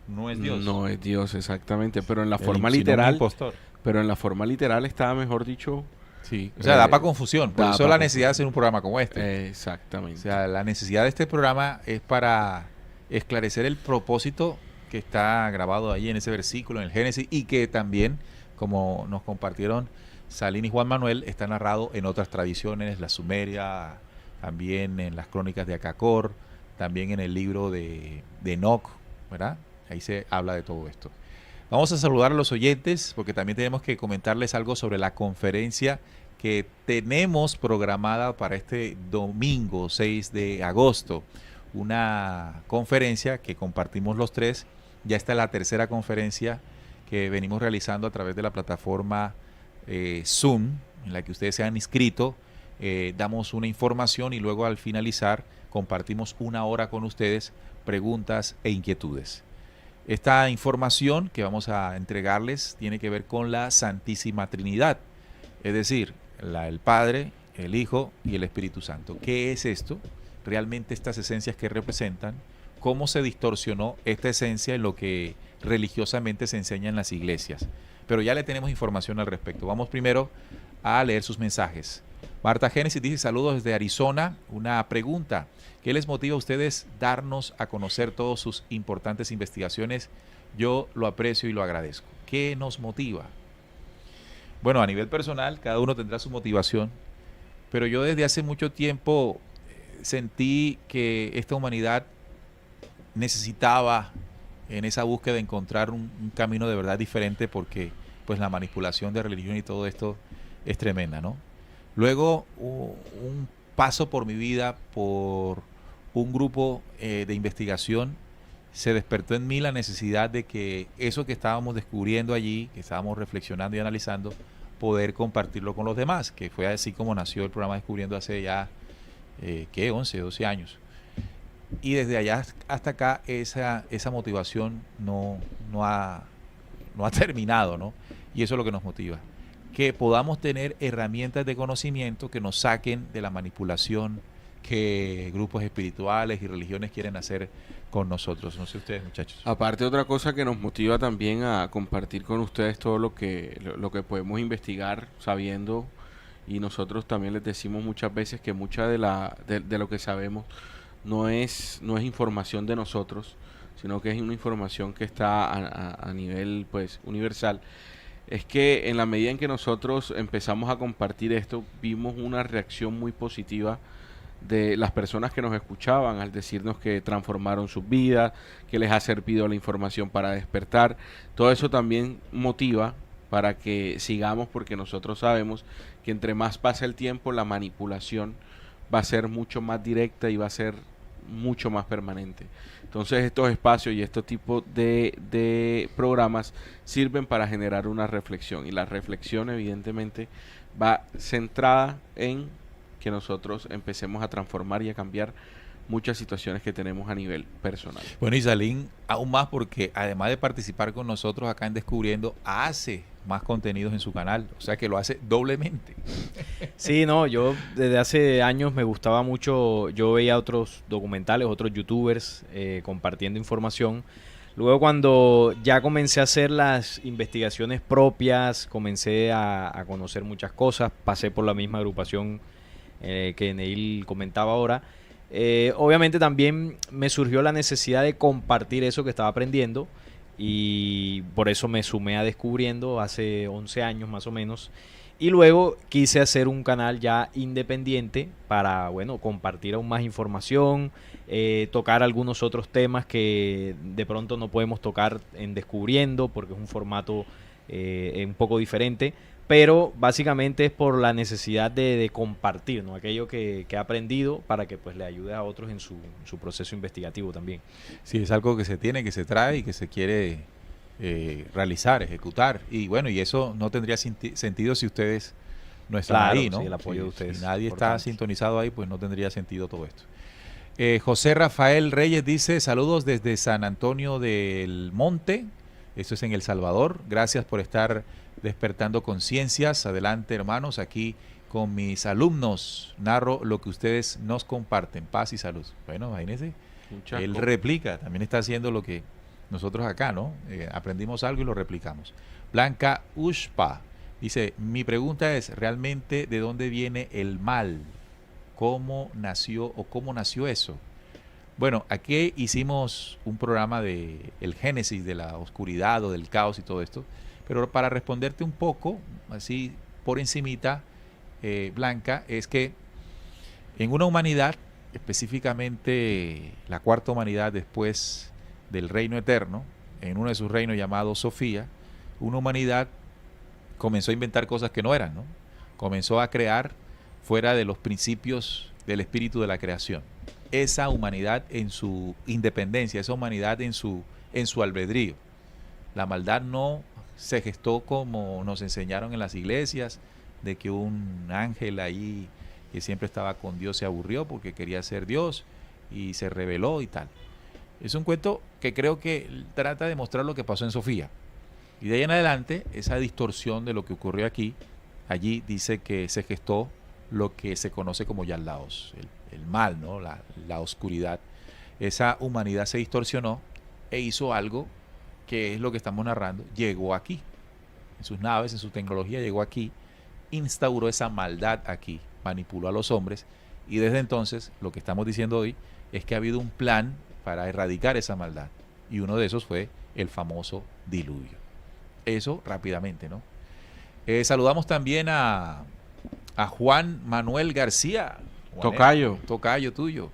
no es Dios. no es Dios exactamente, pero en la forma sino un literal, impostor. pero en la forma literal estaba, mejor dicho, Sí, o sea, da para confusión. Por da eso pa' la necesidad de hacer un programa como este. exactamente. O sea, la necesidad de este programa es para esclarecer el propósito que está grabado ahí en ese versículo, en el Génesis, y que también, como nos compartieron Salín y Juan Manuel, está narrado en otras tradiciones, la Sumeria, también en las crónicas de Acacor, también en el libro de Enoch, ¿verdad? Ahí se habla de todo esto. Vamos a saludar a los oyentes porque también tenemos que comentarles algo sobre la conferencia que tenemos programada para este domingo 6 de agosto. Una conferencia que compartimos los tres. Ya está la tercera conferencia que venimos realizando a través de la plataforma Zoom, en la que ustedes se han inscrito. Damos una información y luego al finalizar compartimos una hora con ustedes, preguntas e inquietudes. Esta información que vamos a entregarles tiene que ver con la Santísima Trinidad, es decir, el Padre, el Hijo y el Espíritu Santo. ¿Qué es esto? Realmente estas esencias que representan, cómo se distorsionó esta esencia en lo que religiosamente se enseña en las iglesias. Pero ya le tenemos información al respecto. Vamos primero a leer sus mensajes. Marta Génesis dice: saludos desde Arizona. Una pregunta: ¿qué les motiva a ustedes darnos a conocer todas sus importantes investigaciones? Yo lo aprecio y lo agradezco. ¿Qué nos motiva? Bueno, a nivel personal, cada uno tendrá su motivación, pero yo desde hace mucho tiempo sentí que esta humanidad necesitaba en esa búsqueda de encontrar un camino de verdad diferente, porque pues la manipulación de religión y todo esto es tremenda, ¿no? Luego un paso por mi vida por un grupo de investigación, se despertó en mí la necesidad de que eso que estábamos descubriendo allí, que estábamos reflexionando y analizando, poder compartirlo con los demás, que fue así como nació el programa Descubriendo hace ya 11, 12 años. Y desde allá hasta acá esa motivación no ha no ha terminado, ¿no? Y eso es lo que nos motiva. Que podamos tener herramientas de conocimiento que nos saquen de la manipulación que grupos espirituales y religiones quieren hacer con nosotros. No sé ustedes, muchachos. Aparte, otra cosa que nos motiva también a compartir con ustedes todo lo que podemos investigar sabiendo, y nosotros también les decimos muchas veces que mucha de lo que sabemos no es información de nosotros, sino que es una información que está a nivel pues universal. Es que en la medida en que nosotros empezamos a compartir esto, vimos una reacción muy positiva de las personas que nos escuchaban al decirnos que transformaron sus vidas, que les ha servido la información para despertar. Todo eso también motiva para que sigamos, porque nosotros sabemos que entre más pasa el tiempo, la manipulación va a ser mucho más directa y va a ser mucho más permanente. Entonces estos espacios y este tipo de programas sirven para generar una reflexión, y la reflexión evidentemente va centrada en que nosotros empecemos a transformar y a cambiar muchas situaciones que tenemos a nivel personal. Bueno, y Salim, aún más porque además de participar con nosotros acá en Descubriendo, hace más contenidos en su canal, o sea que lo hace doblemente. Sí, no, yo desde hace años me gustaba mucho, yo veía otros documentales, otros youtubers compartiendo información. Luego cuando ya comencé a hacer las investigaciones propias, comencé a conocer muchas cosas, pasé por la misma agrupación que Neil comentaba ahora. Obviamente también me surgió la necesidad de compartir eso que estaba aprendiendo, y por eso me sumé a Descubriendo hace 11 años más o menos, y luego quise hacer un canal ya independiente para, bueno, compartir aún más información, tocar algunos otros temas que de pronto no podemos tocar en Descubriendo porque es un formato un poco diferente. Pero básicamente es por la necesidad de compartir, ¿no? Aquello que he aprendido para que pues le ayude a otros en su proceso investigativo también. Sí, es algo que se tiene, que se trae y que se quiere realizar, ejecutar. Y bueno, y eso no tendría sentido si ustedes no están Claro, ahí, ¿no? sí, el apoyo de ustedes. Si nadie está Importante. sintonizado ahí, pues no tendría sentido todo esto. José Rafael Reyes dice, saludos desde San Antonio del Monte, eso es en El Salvador. Gracias por estar despertando conciencias. Adelante, hermanos, aquí con mis alumnos narro lo que ustedes nos comparten. Paz y salud. Bueno, imagínense, él replica, también está haciendo lo que nosotros acá, ¿no? Aprendimos algo y lo replicamos. Blanca Ushpa dice, mi pregunta es, ¿realmente de dónde viene el mal? ¿Cómo nació eso? Bueno, aquí hicimos un programa de el génesis de la oscuridad o del caos y todo esto, pero para responderte un poco, así por encimita, Blanca, es que en una humanidad, específicamente la cuarta humanidad después del reino eterno, en uno de sus reinos llamado Sofía, una humanidad comenzó a inventar cosas que no eran, ¿no? Comenzó a crear fuera de los principios del espíritu de la creación. Esa humanidad en su independencia, esa humanidad en su albedrío. La maldad no se gestó como nos enseñaron en las iglesias, de que un ángel ahí que siempre estaba con Dios se aburrió porque quería ser Dios y se rebeló y tal. Es un cuento que creo que trata de mostrar lo que pasó en Sofía. Y de ahí en adelante, esa distorsión de lo que ocurrió aquí, allí dice que se gestó lo que se conoce como Yallaos, el mal, ¿no? La oscuridad. Esa humanidad se distorsionó e hizo algo que es lo que estamos narrando. Llegó aquí, en sus naves, en su tecnología, llegó aquí, instauró esa maldad aquí, manipuló a los hombres, y desde entonces lo que estamos diciendo hoy es que ha habido un plan para erradicar esa maldad, y uno de esos fue el famoso diluvio. Eso rápidamente, ¿no? Saludamos también a Juan Manuel García. Tocayo. Tocayo tuyo.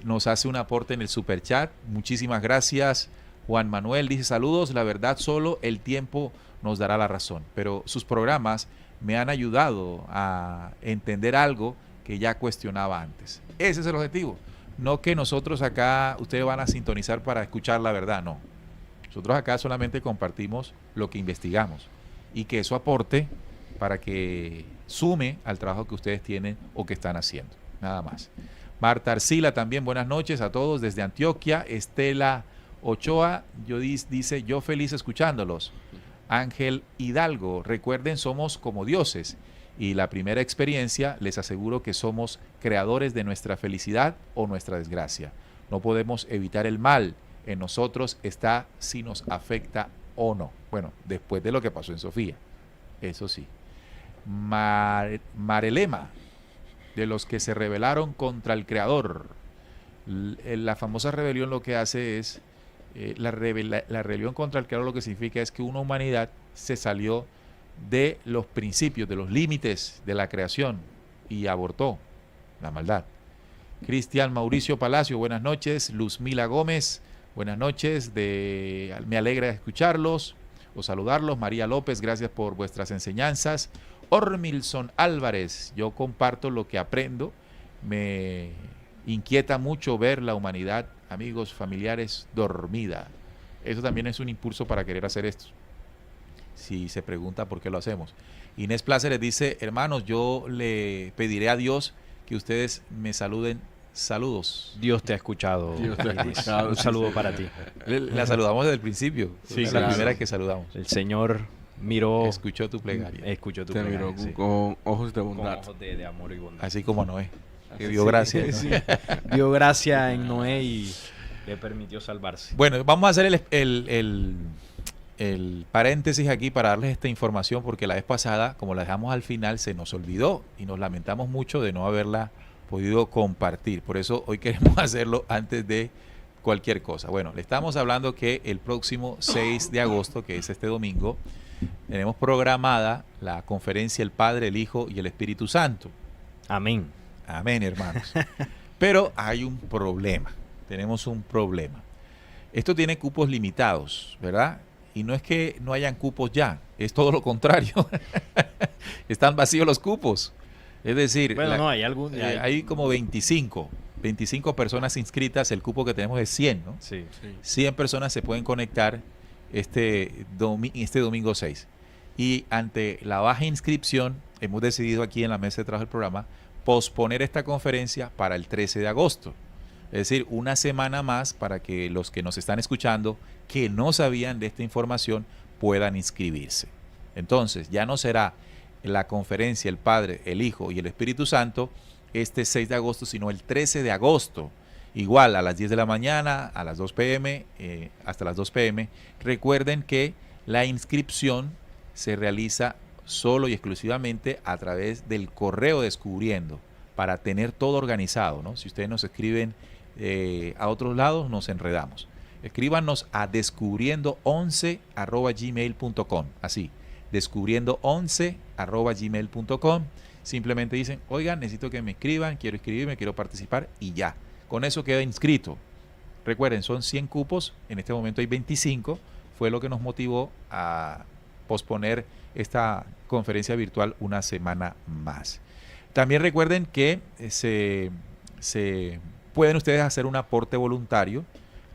Nos hace un aporte en el superchat. Muchísimas gracias, Juan Manuel. Dice, saludos, la verdad solo el tiempo nos dará la razón. Pero sus programas me han ayudado a entender algo que ya cuestionaba antes. Ese es el objetivo. No que nosotros acá, ustedes van a sintonizar para escuchar la verdad, no. Nosotros acá solamente compartimos lo que investigamos y que eso aporte para que sume al trabajo que ustedes tienen o que están haciendo. Nada más. Marta Arcila también, buenas noches a todos desde Antioquia. Estela Ochoa dice, yo feliz escuchándolos. Ángel Hidalgo, recuerden, somos como dioses y la primera experiencia, les aseguro que somos creadores de nuestra felicidad o nuestra desgracia. No podemos evitar el mal, en nosotros está si nos afecta o no. Bueno, después de lo que pasó en Sofía, eso sí. Marelema, de los que se rebelaron contra el Creador. La famosa rebelión lo que hace es, la rebelión contra el Creador lo que significa es que una humanidad se salió de los principios, de los límites de la creación y abortó la maldad. Cristian Mauricio Palacio, buenas noches. Luzmila Gómez, buenas noches. Me alegra escucharlos o saludarlos. María López, gracias por vuestras enseñanzas. Ormilson Álvarez, yo comparto lo que aprendo. Me inquieta mucho ver la humanidad, amigos, familiares, dormida. Eso también es un impulso para querer hacer esto. Si se pregunta por qué lo hacemos. Inés Pláceres dice, hermanos, yo le pediré a Dios que ustedes me saluden. Saludos. Dios te ha escuchado. Dios te ha escuchado. Un saludo para ti. La saludamos desde el principio. Sí, es claro. la primera que saludamos. El Señor miró, Escuchó tu plegaria. escuchó tu Te plegaria, miró sí. con ojos de Con bondad. ojos de amor y bondad. Así como Noé, que Así dio sí, gracia, ¿no? sí. Dio gracia en Noé y le permitió salvarse. Bueno, vamos a hacer el paréntesis aquí para darles esta información porque la vez pasada, como la dejamos al final, se nos olvidó y nos lamentamos mucho de no haberla podido compartir. Por eso hoy queremos hacerlo antes de cualquier cosa. Bueno, le estamos hablando que el próximo 6 de agosto, que es este domingo, tenemos programada la conferencia El Padre, el Hijo y el Espíritu Santo. Amén. Amén, hermanos. Pero hay un problema. Tenemos un problema. Esto tiene cupos limitados, ¿verdad? Y no es que no hayan cupos ya, es todo lo contrario. Están vacíos los cupos. Es decir, Bueno, no, hay algún... hay como 25 personas inscritas, el cupo que tenemos es 100, ¿no? Sí. 100 personas se pueden conectar este domingo 6. Y ante la baja inscripción, hemos decidido aquí en la mesa de trabajo del programa posponer esta conferencia para el 13 de agosto. Es decir, una semana más para que los que nos están escuchando, que no sabían de esta información, puedan inscribirse. Entonces, ya no será la conferencia El Padre, el Hijo y el Espíritu Santo este 6 de agosto, sino el 13 de agosto. Igual a las 10 de la mañana, a las 2 p.m., hasta las 2 p.m. Recuerden que la inscripción se realiza solo y exclusivamente a través del correo Descubriendo, para tener todo organizado, ¿no? Si ustedes nos escriben a otros lados, nos enredamos. Escríbanos a descubriendo11@gmail.com, así, descubriendo11@gmail.com. Simplemente dicen, oigan, necesito que me escriban, quiero inscribirme, quiero participar, y ya. Con eso queda inscrito. Recuerden, son 100 cupos, en este momento hay 25, fue lo que nos motivó a posponer esta conferencia virtual una semana más. También recuerden que se pueden ustedes hacer un aporte voluntario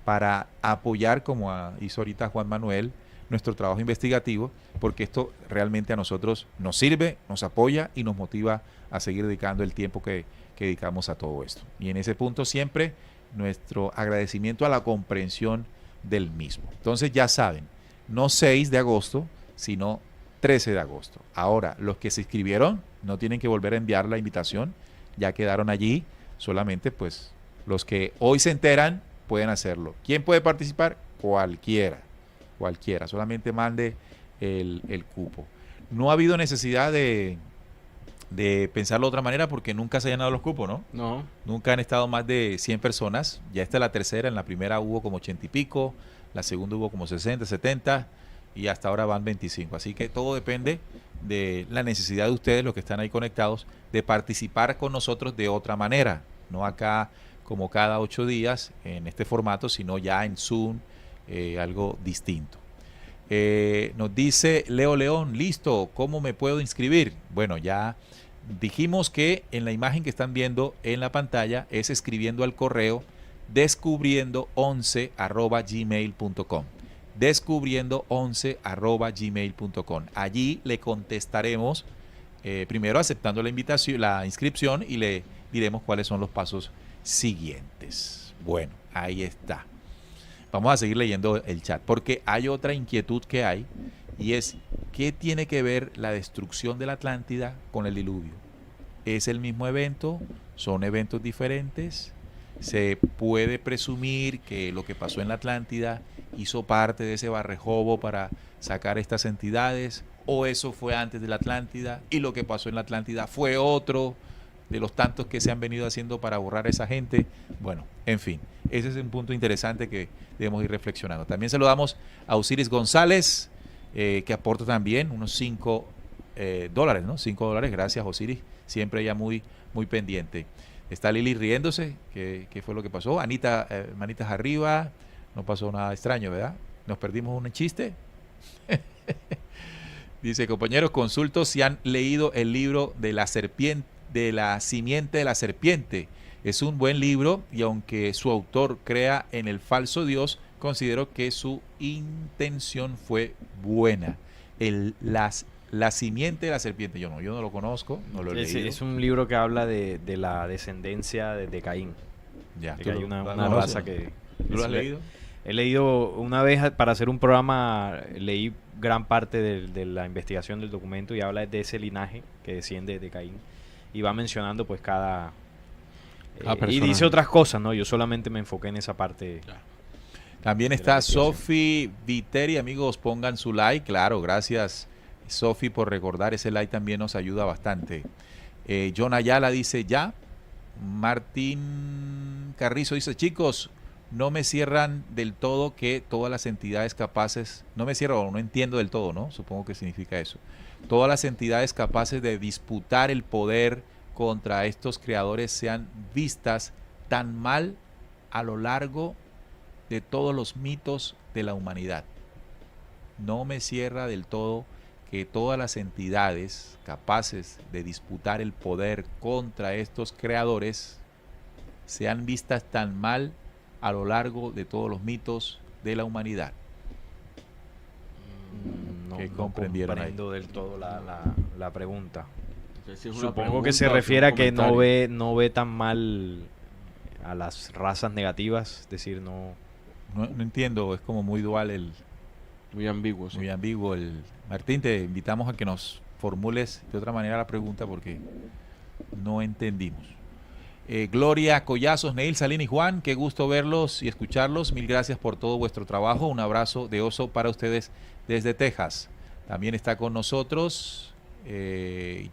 para apoyar, como hizo ahorita Juan Manuel, nuestro trabajo investigativo, porque esto realmente a nosotros nos sirve, nos apoya y nos motiva a seguir dedicando el tiempo que dedicamos a todo esto. Y en ese punto siempre nuestro agradecimiento a la comprensión del mismo. Entonces ya saben, no 6 de agosto, sino 13 de agosto. Ahora, los que se inscribieron no tienen que volver a enviar la invitación, ya quedaron allí, solamente pues los que hoy se enteran pueden hacerlo. ¿Quién puede participar? Cualquiera, solamente mande el cupo. No ha habido necesidad de pensarlo de otra manera porque nunca se han dado los cupos, ¿no? No. Nunca han estado más de 100 personas, ya esta es la tercera, en la primera hubo como 80 y pico, la segunda hubo como 60, 70 y hasta ahora van 25, así que todo depende de la necesidad de ustedes, los que están ahí conectados, de participar con nosotros de otra manera, no acá como cada 8 días en este formato, sino ya en Zoom, algo distinto. Nos dice Leo León, listo, ¿cómo me puedo inscribir? Bueno, ya dijimos que en la imagen que están viendo en la pantalla es escribiendo al correo descubriendo11@gmail.com, descubriendo11@gmail.com. Allí le contestaremos, primero aceptando la invitación, la inscripción, y le diremos cuáles son los pasos siguientes. Bueno, ahí está. Vamos a seguir leyendo el chat porque hay otra inquietud que hay, y es, ¿qué tiene que ver la destrucción de la Atlántida con el diluvio? ¿Es el mismo evento? ¿Son eventos diferentes? ¿Se puede presumir que lo que pasó en la Atlántida hizo parte de ese barrejobo para sacar estas entidades? ¿O eso fue antes de la Atlántida y lo que pasó en la Atlántida fue otro de los tantos que se han venido haciendo para borrar a esa gente? Bueno, en fin, ese es un punto interesante que debemos ir reflexionando. También saludamos a Osiris González, que aporta también unos $5, ¿no? $5, gracias Osiris, siempre ella muy pendiente. Está Lili riéndose, ¿qué fue lo que pasó? Anita, manitas arriba, no pasó nada extraño, ¿verdad? ¿Nos perdimos un chiste? Dice, compañeros, consulto si han leído el libro de la serpiente, de la simiente de la serpiente. Es un buen libro y aunque su autor crea en el falso Dios, considero que su intención fue buena. La simiente de la serpiente, yo no lo conozco, no lo he leído. Es un libro que habla de la descendencia de Caín. Ya, De que hay una no, raza que... ¿Tú lo has leído? He leído una vez para hacer un programa, leí gran parte de la investigación del documento y habla de ese linaje que desciende de Caín y va mencionando pues cada... y dice otras cosas, ¿no? Yo solamente me enfoqué en esa parte. También está Sofi Viteri, amigos, pongan su like, claro, gracias Sofi por recordar, ese like también nos ayuda bastante. John Ayala dice ya. Martín Carrizo dice, chicos, no me cierran del todo que todas las entidades capaces, no me cierro, no entiendo del todo, ¿no? Supongo que significa eso. Todas las entidades capaces de disputar el poder contra estos creadores sean vistas tan mal a lo largo de todos los mitos de la humanidad. No me cierra del todo que todas las entidades capaces de disputar el poder contra estos creadores sean vistas tan mal a lo largo de todos los mitos de la humanidad. No comprendieron comprendo del todo la pregunta. Si Supongo que se refiere a que no ve tan mal a las razas negativas, es decir, no entiendo, es como muy dual muy ambiguo, sí. Muy ambiguo Martín, te invitamos a que nos formules de otra manera la pregunta porque no entendimos. Gloria Collazos, Neil, Salín y Juan, qué gusto verlos y escucharlos. Mil gracias por todo vuestro trabajo. Un abrazo de oso para ustedes desde Texas. También está con nosotros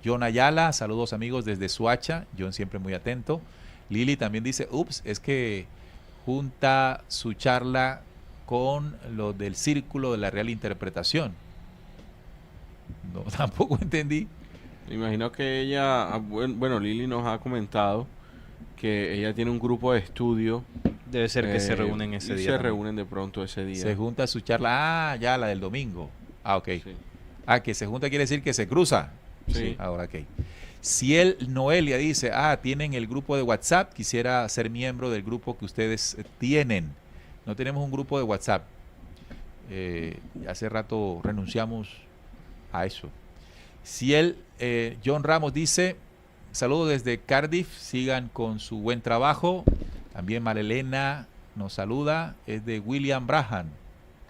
John Ayala, saludos amigos desde Suacha, John siempre muy atento. Lili también dice, es que junta su charla con lo del círculo de la real interpretación. No, tampoco entendí. Me imagino que ella, bueno, Lili nos ha comentado que ella tiene un grupo de estudio. Debe ser que se reúnen ese día. Se reúnen de pronto ese día. Se junta su charla, ya la del domingo. Ok. Sí. Que se junta quiere decir que se cruza. Sí. Ahora, ok. Si Noelia dice, tienen el grupo de WhatsApp, quisiera ser miembro del grupo que ustedes tienen. No tenemos un grupo de WhatsApp. Hace rato renunciamos a eso. Si John Ramos dice, saludos desde Cardiff, sigan con su buen trabajo. También Marilena nos saluda, es de William Braham.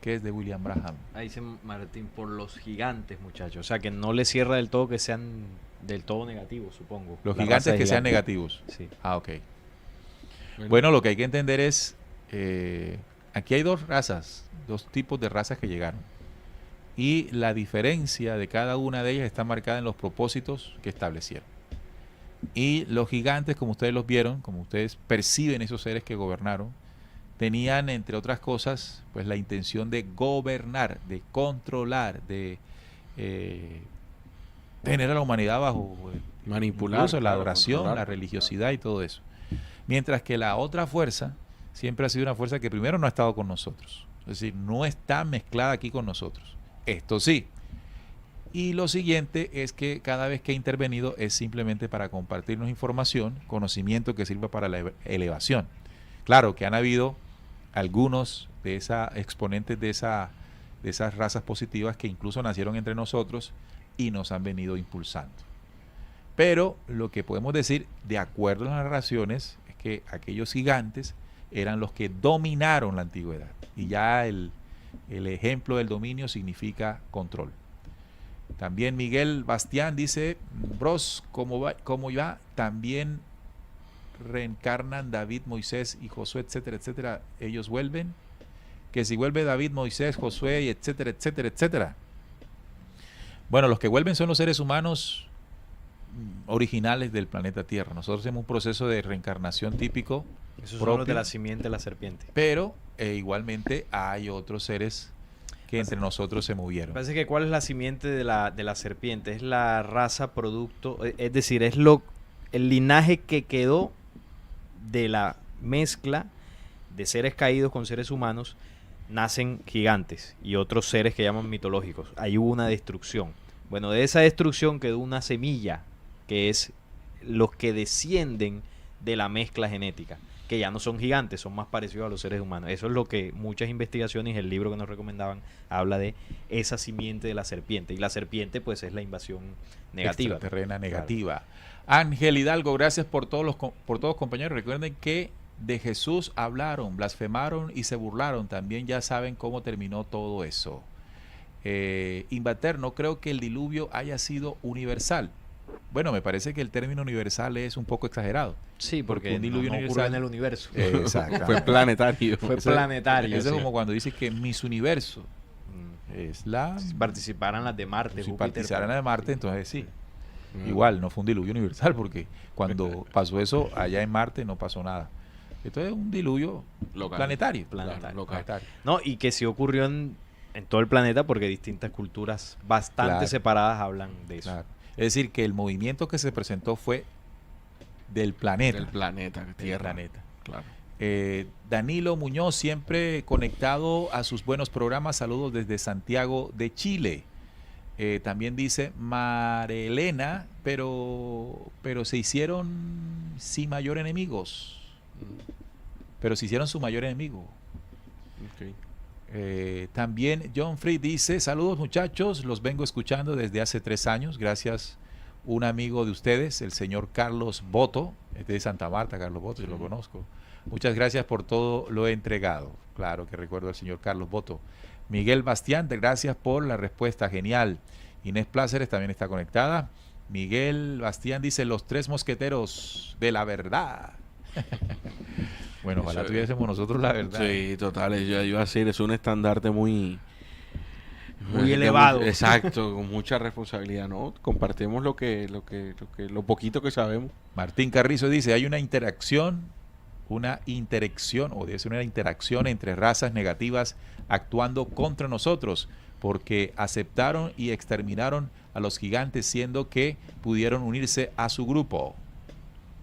¿Qué es de William Braham? Ahí dice Martín, por los gigantes, muchachos. O sea, que no le cierra del todo que sean del todo negativos, supongo. Los gigantes que sean negativos. Sí. Ok. Bueno, lo que hay que entender es, aquí hay dos tipos de razas que llegaron. Y la diferencia de cada una de ellas está marcada en los propósitos que establecieron. Y los gigantes, como ustedes los vieron, como ustedes perciben esos seres que gobernaron, tenían, entre otras cosas, pues la intención de gobernar, de controlar, de tener a la humanidad bajo manipular, incluso la adoración, controlar, la religiosidad y todo eso. Mientras que la otra fuerza siempre ha sido una fuerza que primero no ha estado con nosotros. Es decir, no está mezclada aquí con nosotros. Esto sí. Y lo siguiente es que cada vez que ha intervenido es simplemente para compartirnos información, conocimiento que sirva para la elevación. Claro que han habido algunos de exponentes de esas razas positivas que incluso nacieron entre nosotros y nos han venido impulsando. Pero lo que podemos decir, de acuerdo a las narraciones, es que aquellos gigantes eran los que dominaron la antigüedad. Y ya El ejemplo del dominio significa control. También Miguel Bastián dice, bros, ¿cómo va? También reencarnan David, Moisés y Josué, etcétera, etcétera. Ellos vuelven. Que si vuelve David, Moisés, Josué, etcétera, etcétera, etcétera. Bueno, los que vuelven son los seres humanos originales del planeta Tierra. Nosotros hacemos un proceso de reencarnación típico. Esos son los de la simiente de la serpiente. Pero igualmente hay otros seres que entre nosotros se movieron. Parece que ¿cuál es la simiente de la serpiente? Es la raza producto, es decir, es el linaje que quedó de la mezcla de seres caídos con seres humanos. Nacen gigantes y otros seres que llaman mitológicos. Ahí hubo una destrucción. Bueno, de esa destrucción quedó una semilla, que es los que descienden de la mezcla genética, que ya no son gigantes, son más parecidos a los seres humanos. Eso es lo que muchas investigaciones, el libro que nos recomendaban, habla de esa simiente de la serpiente. Y la serpiente, pues, es la invasión negativa. Extraterrena negativa. Claro. Ángel Hidalgo, gracias por todos compañeros. Recuerden que de Jesús hablaron, blasfemaron y se burlaron. También ya saben cómo terminó todo eso. Invater, no creo que el diluvio haya sido universal. Bueno, me parece que el término universal es un poco exagerado. Sí, porque un diluvio no ocurrió en el universo. Exacto. Fue planetario. Fue planetario. Eso es como cuando dices que Miss Universo es la... Si participaran las de Marte. Si participaran las de Marte, entonces sí. Igual, no fue un diluvio universal, porque cuando pasó eso allá en Marte no pasó nada. Esto es un diluvio planetario. No, y que sí ocurrió en todo el planeta, porque distintas culturas bastante separadas hablan de eso. Claro. Es decir, que el movimiento que se presentó fue del planeta. Del planeta, Tierra. Del planeta. Claro. Danilo Muñoz, siempre conectado a sus buenos programas. Saludos desde Santiago de Chile. También dice Marelena, pero se hicieron sin mayor enemigos. Pero se hicieron su mayor enemigo. Okay. También John Fried dice, saludos muchachos, los vengo escuchando desde hace 3 años, gracias un amigo de ustedes, el señor Carlos Boto, de Santa Marta, Carlos Boto, yo lo conozco. Muchas gracias por todo lo entregado. Claro que recuerdo al señor Carlos Boto. Miguel Bastián, gracias por la respuesta, genial. Inés Pláceres también está conectada. Miguel Bastián dice, los 3 mosqueteros de la verdad. Bueno, ojalá tuviésemos nosotros la verdad. Sí, total, yo iba a decir, es un estandarte muy elevado. Exacto, con mucha responsabilidad, ¿no? Compartimos lo poquito que sabemos. Martín Carrizo dice, hay una interacción, o debe ser una interacción entre razas negativas actuando contra nosotros, porque aceptaron y exterminaron a los gigantes, siendo que pudieron unirse a su grupo.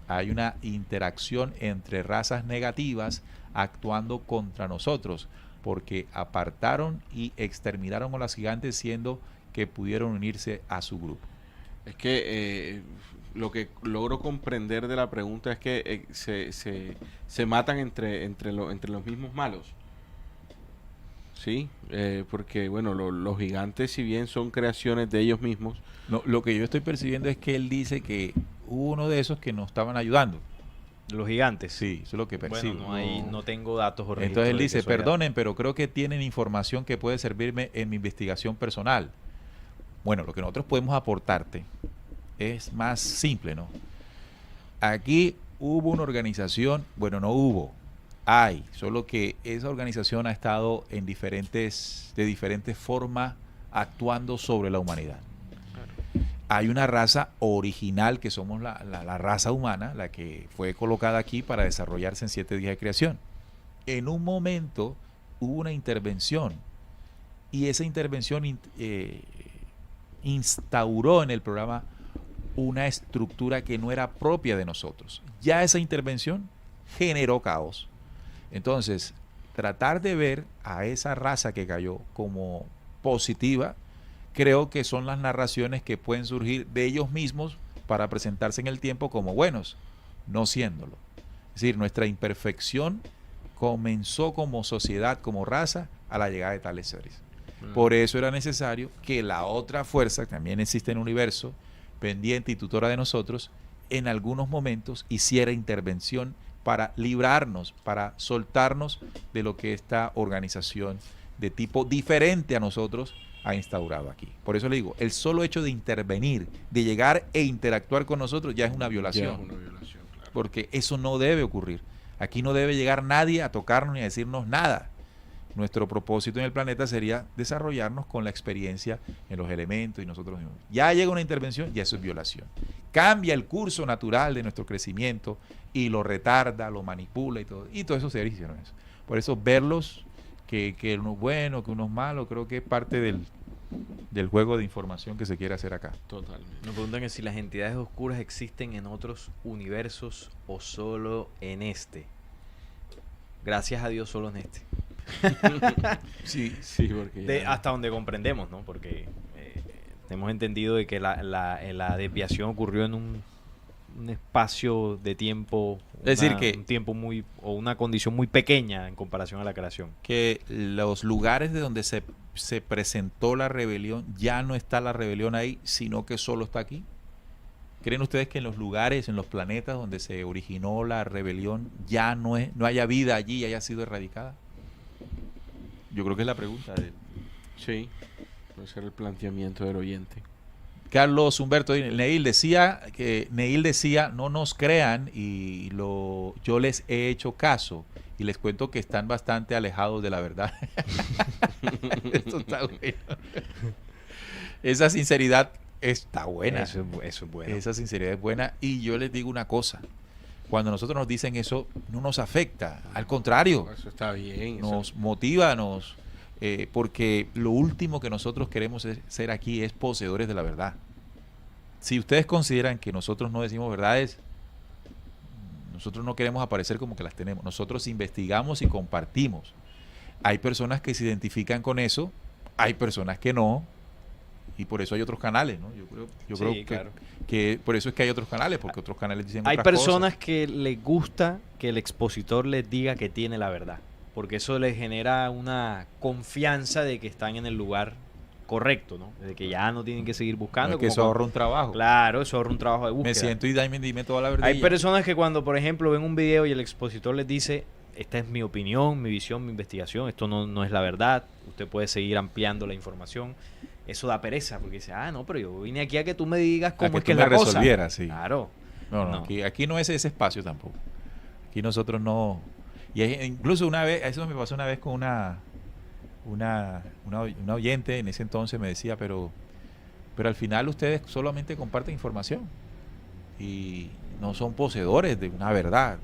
Hay una interacción entre razas negativas actuando contra nosotros, porque apartaron y exterminaron a los gigantes, siendo que pudieron unirse a su grupo. Es que lo que logro comprender de la pregunta es que se matan entre los mismos malos. Sí, porque bueno, los gigantes, si bien son creaciones de ellos mismos. No, lo que yo estoy percibiendo es que él dice que hubo uno de esos que nos estaban ayudando. Los gigantes. Sí, eso es lo que percibo. Bueno, no tengo datos o registros. Entonces él dice, perdonen, pero creo que tienen información que puede servirme en mi investigación personal. Bueno, lo que nosotros podemos aportarte es más simple, ¿no? Aquí hubo una organización, bueno, no hubo, hay, solo que esa organización ha estado de diferentes formas actuando sobre la humanidad. Hay una raza original que somos la raza humana, la que fue colocada aquí para desarrollarse en 7 días de creación. En un momento hubo una intervención y esa intervención instauró en el programa una estructura que no era propia de nosotros. Ya esa intervención generó caos. Entonces, tratar de ver a esa raza que cayó como positiva, creo que son las narraciones que pueden surgir de ellos mismos para presentarse en el tiempo como buenos, no siéndolo. Es decir, nuestra imperfección comenzó como sociedad, como raza, a la llegada de tales seres. Por eso era necesario que la otra fuerza, que también existe en el universo, pendiente y tutora de nosotros, en algunos momentos hiciera intervención para librarnos, para soltarnos de lo que esta organización de tipo diferente a nosotros ha instaurado aquí. Por eso le digo, el solo hecho de intervenir, de llegar e interactuar con nosotros ya es una violación. Ya es una violación, claro. Porque eso no debe ocurrir. Aquí no debe llegar nadie a tocarnos ni a decirnos nada. Nuestro propósito en el planeta sería desarrollarnos con la experiencia en los elementos y nosotros mismos. Ya llega una intervención, ya eso es violación. Cambia el curso natural de nuestro crecimiento y lo retarda, lo manipula y todo eso se hicieron eso. Por eso verlos, que uno es bueno, que uno es malo, creo que es parte del juego de información que se quiere hacer acá. Totalmente. Nos preguntan que si las entidades oscuras existen en otros universos o solo en este. Gracias a Dios solo en este. Sí, Sí, porque Hasta donde comprendemos, ¿no? Porque hemos entendido de que la desviación ocurrió en un espacio de tiempo, Es decir que un tiempo o una condición muy pequeña en comparación a la creación. que los lugares de donde se presentó la rebelión, ya no está la rebelión ahí, sino que solo está aquí. ¿Creen ustedes que en los lugares, en los planetas donde se originó la rebelión, ya no haya vida allí y haya sido erradicada? Yo creo que es la pregunta. sí, puede ser el planteamiento del oyente. Carlos Humberto Neil decía, no nos crean yo les he hecho caso y les cuento que están bastante alejados de la verdad. Esto está bueno. Esa sinceridad está buena. Eso es bueno. Esa sinceridad es buena. Y yo les digo una cosa. Cuando nosotros nos dicen eso, no nos afecta. Al contrario, Eso está bien. nos motiva, porque lo último que nosotros queremos ser aquí es poseedores de la verdad. Si ustedes consideran que nosotros no decimos verdades, nosotros no queremos aparecer como que las tenemos. Nosotros investigamos y compartimos. Hay personas que se identifican con eso, hay personas que no, y por eso hay otros canales, ¿no? Yo creo Sí, claro. que por eso es que hay otros canales, porque otros canales dicen Hay otras personas cosas. que les gusta que el expositor les diga que tiene la verdad, porque eso les genera una confianza de que están en el lugar correcto, ¿no? De que ya no tienen que seguir buscando. No, es que como eso cuando- ahorra un trabajo. Claro, eso ahorra un trabajo de búsqueda. Me siento y dime toda la verdad. Hay personas que cuando, por ejemplo, ven un video y el expositor les dice, esta es mi opinión, mi visión, mi investigación, esto no es la verdad, usted puede seguir ampliando la información. Eso da pereza, porque dice, no, pero yo vine aquí a que tú me digas cómo es que es la cosa. resolvieras, sí. Claro. No. Aquí no es ese espacio tampoco. Aquí nosotros no. Y incluso una vez, eso me pasó una vez con una oyente en ese entonces me decía, pero al final ustedes solamente comparten información y no son poseedores de una verdad.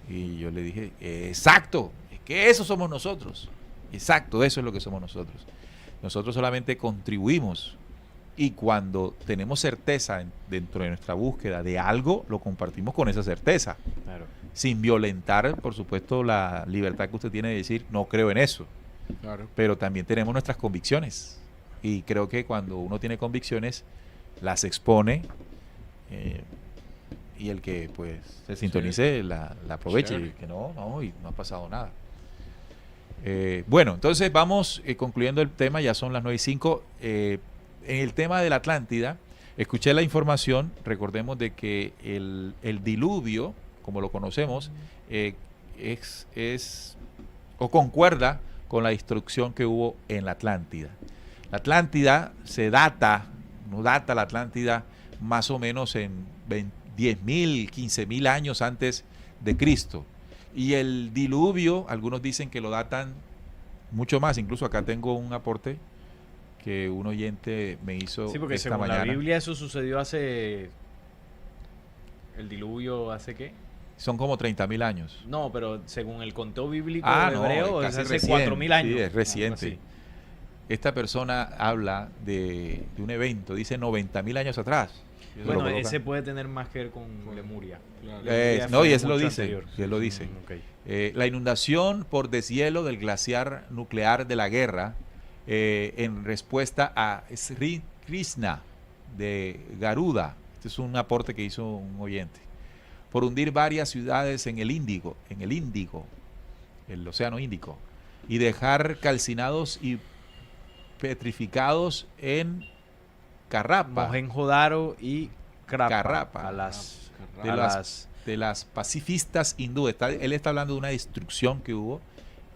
Y yo le dije, exacto, es que eso somos nosotros. Exacto, eso es lo que somos nosotros. Nosotros solamente contribuimos y cuando tenemos certeza dentro de nuestra búsqueda de algo, lo compartimos con esa certeza, Claro. sin violentar, por supuesto, la libertad que usted tiene de decir, no creo en eso. Claro. Pero también tenemos nuestras convicciones y creo que cuando uno tiene convicciones, las expone y el que pues se sintonice la aproveche y el que no, y no ha pasado nada. Bueno, entonces vamos concluyendo el tema, ya son las 9:05. En el tema de la Atlántida, escuché la información, recordemos de que el diluvio, como lo conocemos, o concuerda con la destrucción que hubo en la Atlántida. La Atlántida no data la Atlántida más o menos en 10.000, 15.000 años antes de Cristo. Y el diluvio, algunos dicen que lo datan mucho más. Incluso acá tengo un aporte que un oyente me hizo Sí, porque esta según mañana. la Biblia eso sucedió hace... ¿El diluvio hace qué? Son como 30.000 años. No, pero según el conteo bíblico No, hebreo, casi es hace reciente, 4.000 años. sí, es algo reciente. así. Esta persona habla de un evento, dice 90.000 años atrás. Eso Bueno, lo coloca. ese puede tener más que ver con Lemuria. Claro. Lemuria No, fue y eso lo mucho dice. anterior. Y él lo dice. Ok. La inundación por deshielo del glaciar nuclear de la guerra en respuesta a Sri Krishna de Garuda. Este es un aporte que hizo un oyente. Por hundir varias ciudades en el Océano Índico, y dejar calcinados y petrificados en Carrapa, Mohenjo-Daro y Carrapa. Carrapa. de las pacifistas hindúes. Él está hablando de una destrucción que hubo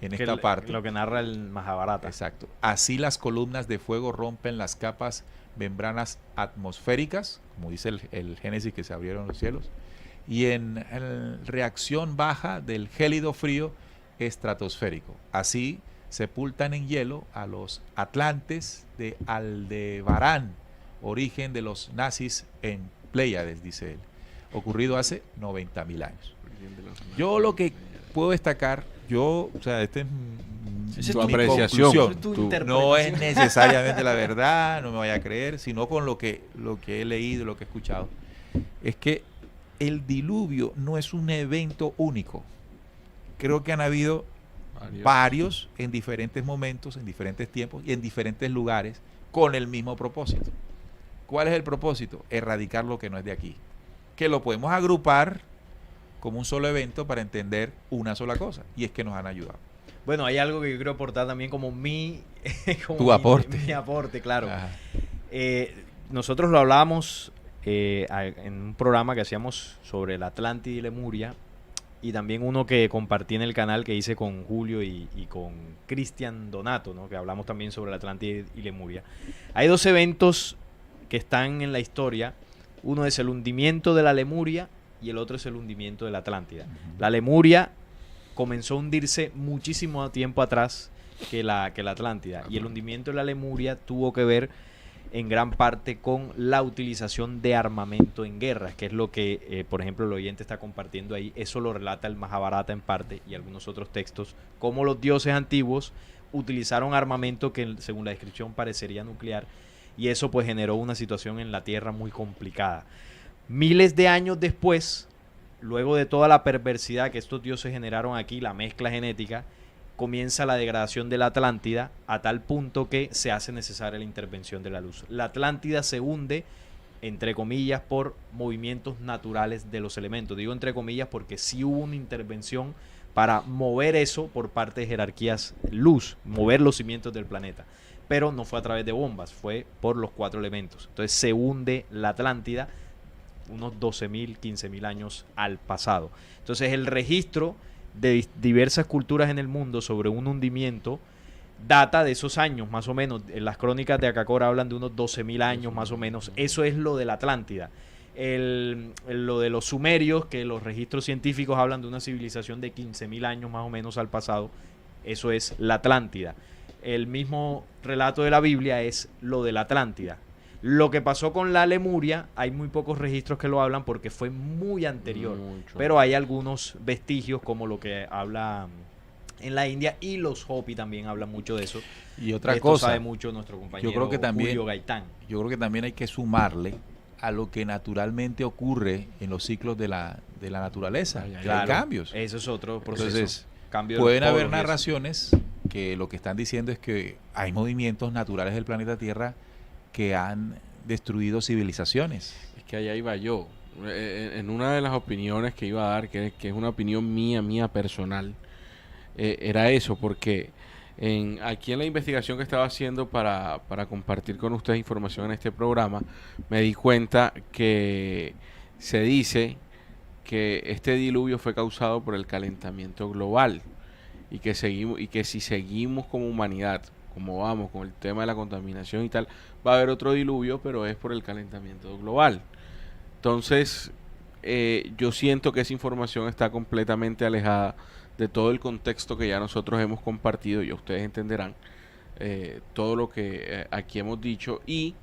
en esta parte. Lo que narra el Mahabharata. Exacto. Así las columnas de fuego rompen las capas membranas atmosféricas, como dice el Génesis, que se abrieron los cielos, y en reacción baja del gélido frío estratosférico. Así sepultan en hielo a los atlantes de Aldebarán, origen de los nazis en Pléyades, dice él, ocurrido hace 90.000 años. Yo lo que puedo destacar, o sea, este es tu mi apreciación, conclusión. No es necesariamente la verdad, no me vaya a creer, sino con lo que he leído, lo que he escuchado, es que el diluvio no es un evento único. Creo que han habido varios en diferentes momentos, en diferentes tiempos y en diferentes lugares con el mismo propósito. ¿Cuál es el propósito? Erradicar lo que no es de aquí. Que lo podemos agrupar como un solo evento para entender una sola cosa, y es que nos han ayudado. Bueno, hay algo que yo quiero aportar también como tu aporte. Mi aporte, claro. Nosotros lo hablábamos en un programa que hacíamos sobre la Atlántida y Lemuria, y también uno que compartí en el canal que hice con Julio y con Cristian Donato, ¿no? Que hablamos también sobre la Atlántida y Lemuria. Hay dos eventos que están en la historia. Uno es el hundimiento de la Lemuria y el otro es el hundimiento de la Atlántida. La Lemuria comenzó a hundirse muchísimo tiempo atrás que la Atlántida, y el hundimiento de la Lemuria tuvo que ver en gran parte con la utilización de armamento en guerras, que es lo que, por ejemplo, el oyente está compartiendo ahí. Eso lo relata el Mahabharata en parte y algunos otros textos, cómo los dioses antiguos utilizaron armamento que, según la descripción, parecería nuclear, y eso pues generó una situación en la Tierra muy complicada. Miles de años después, luego de toda la perversidad que estos dioses generaron aquí, la mezcla genética, comienza la degradación de la Atlántida a tal punto que se hace necesaria la intervención de la luz. La Atlántida se hunde, entre comillas, por movimientos naturales de los elementos. Digo entre comillas porque sí hubo una intervención para mover eso por parte de jerarquías luz, mover los cimientos del planeta. Pero no fue a través de bombas, fue por los 4 elementos. Entonces se hunde la Atlántida unos 12.000, 15.000 años al pasado. Entonces el registro de diversas culturas en el mundo sobre un hundimiento data de esos años, más o menos. En las crónicas de Akakor hablan de unos 12.000 años, más o menos. Eso es lo de la Atlántida. Lo de los sumerios, que los registros científicos hablan de una civilización de 15.000 años más o menos al pasado. Eso es la Atlántida. El mismo relato de la Biblia es lo de la Atlántida. Lo que pasó con la Lemuria, hay muy pocos registros que lo hablan porque fue muy anterior. Pero hay algunos vestigios, como lo que habla en la India, y los Hopi también hablan mucho de eso. Y otra cosa, sabe mucho nuestro compañero yo creo que también, Julio Gaitán. Yo creo que también hay que sumarle a lo que naturalmente ocurre en los ciclos de la naturaleza. Claro, hay cambios. Eso es otro proceso. Entonces, cambio pueden haber narraciones que lo que están diciendo es que hay movimientos naturales del planeta Tierra que han destruido civilizaciones. Es que allá iba yo. En una de las opiniones que iba a dar, que es una opinión mía personal, era eso, porque aquí en la investigación que estaba haciendo para compartir con ustedes información en este programa, me di cuenta que se dice que este diluvio fue causado por el calentamiento global, y que si seguimos como humanidad, como vamos con el tema de la contaminación y tal, va a haber otro diluvio, pero es por el calentamiento global. Entonces, yo siento que esa información está completamente alejada de todo el contexto que ya nosotros hemos compartido, y ustedes entenderán todo lo que aquí hemos dicho, y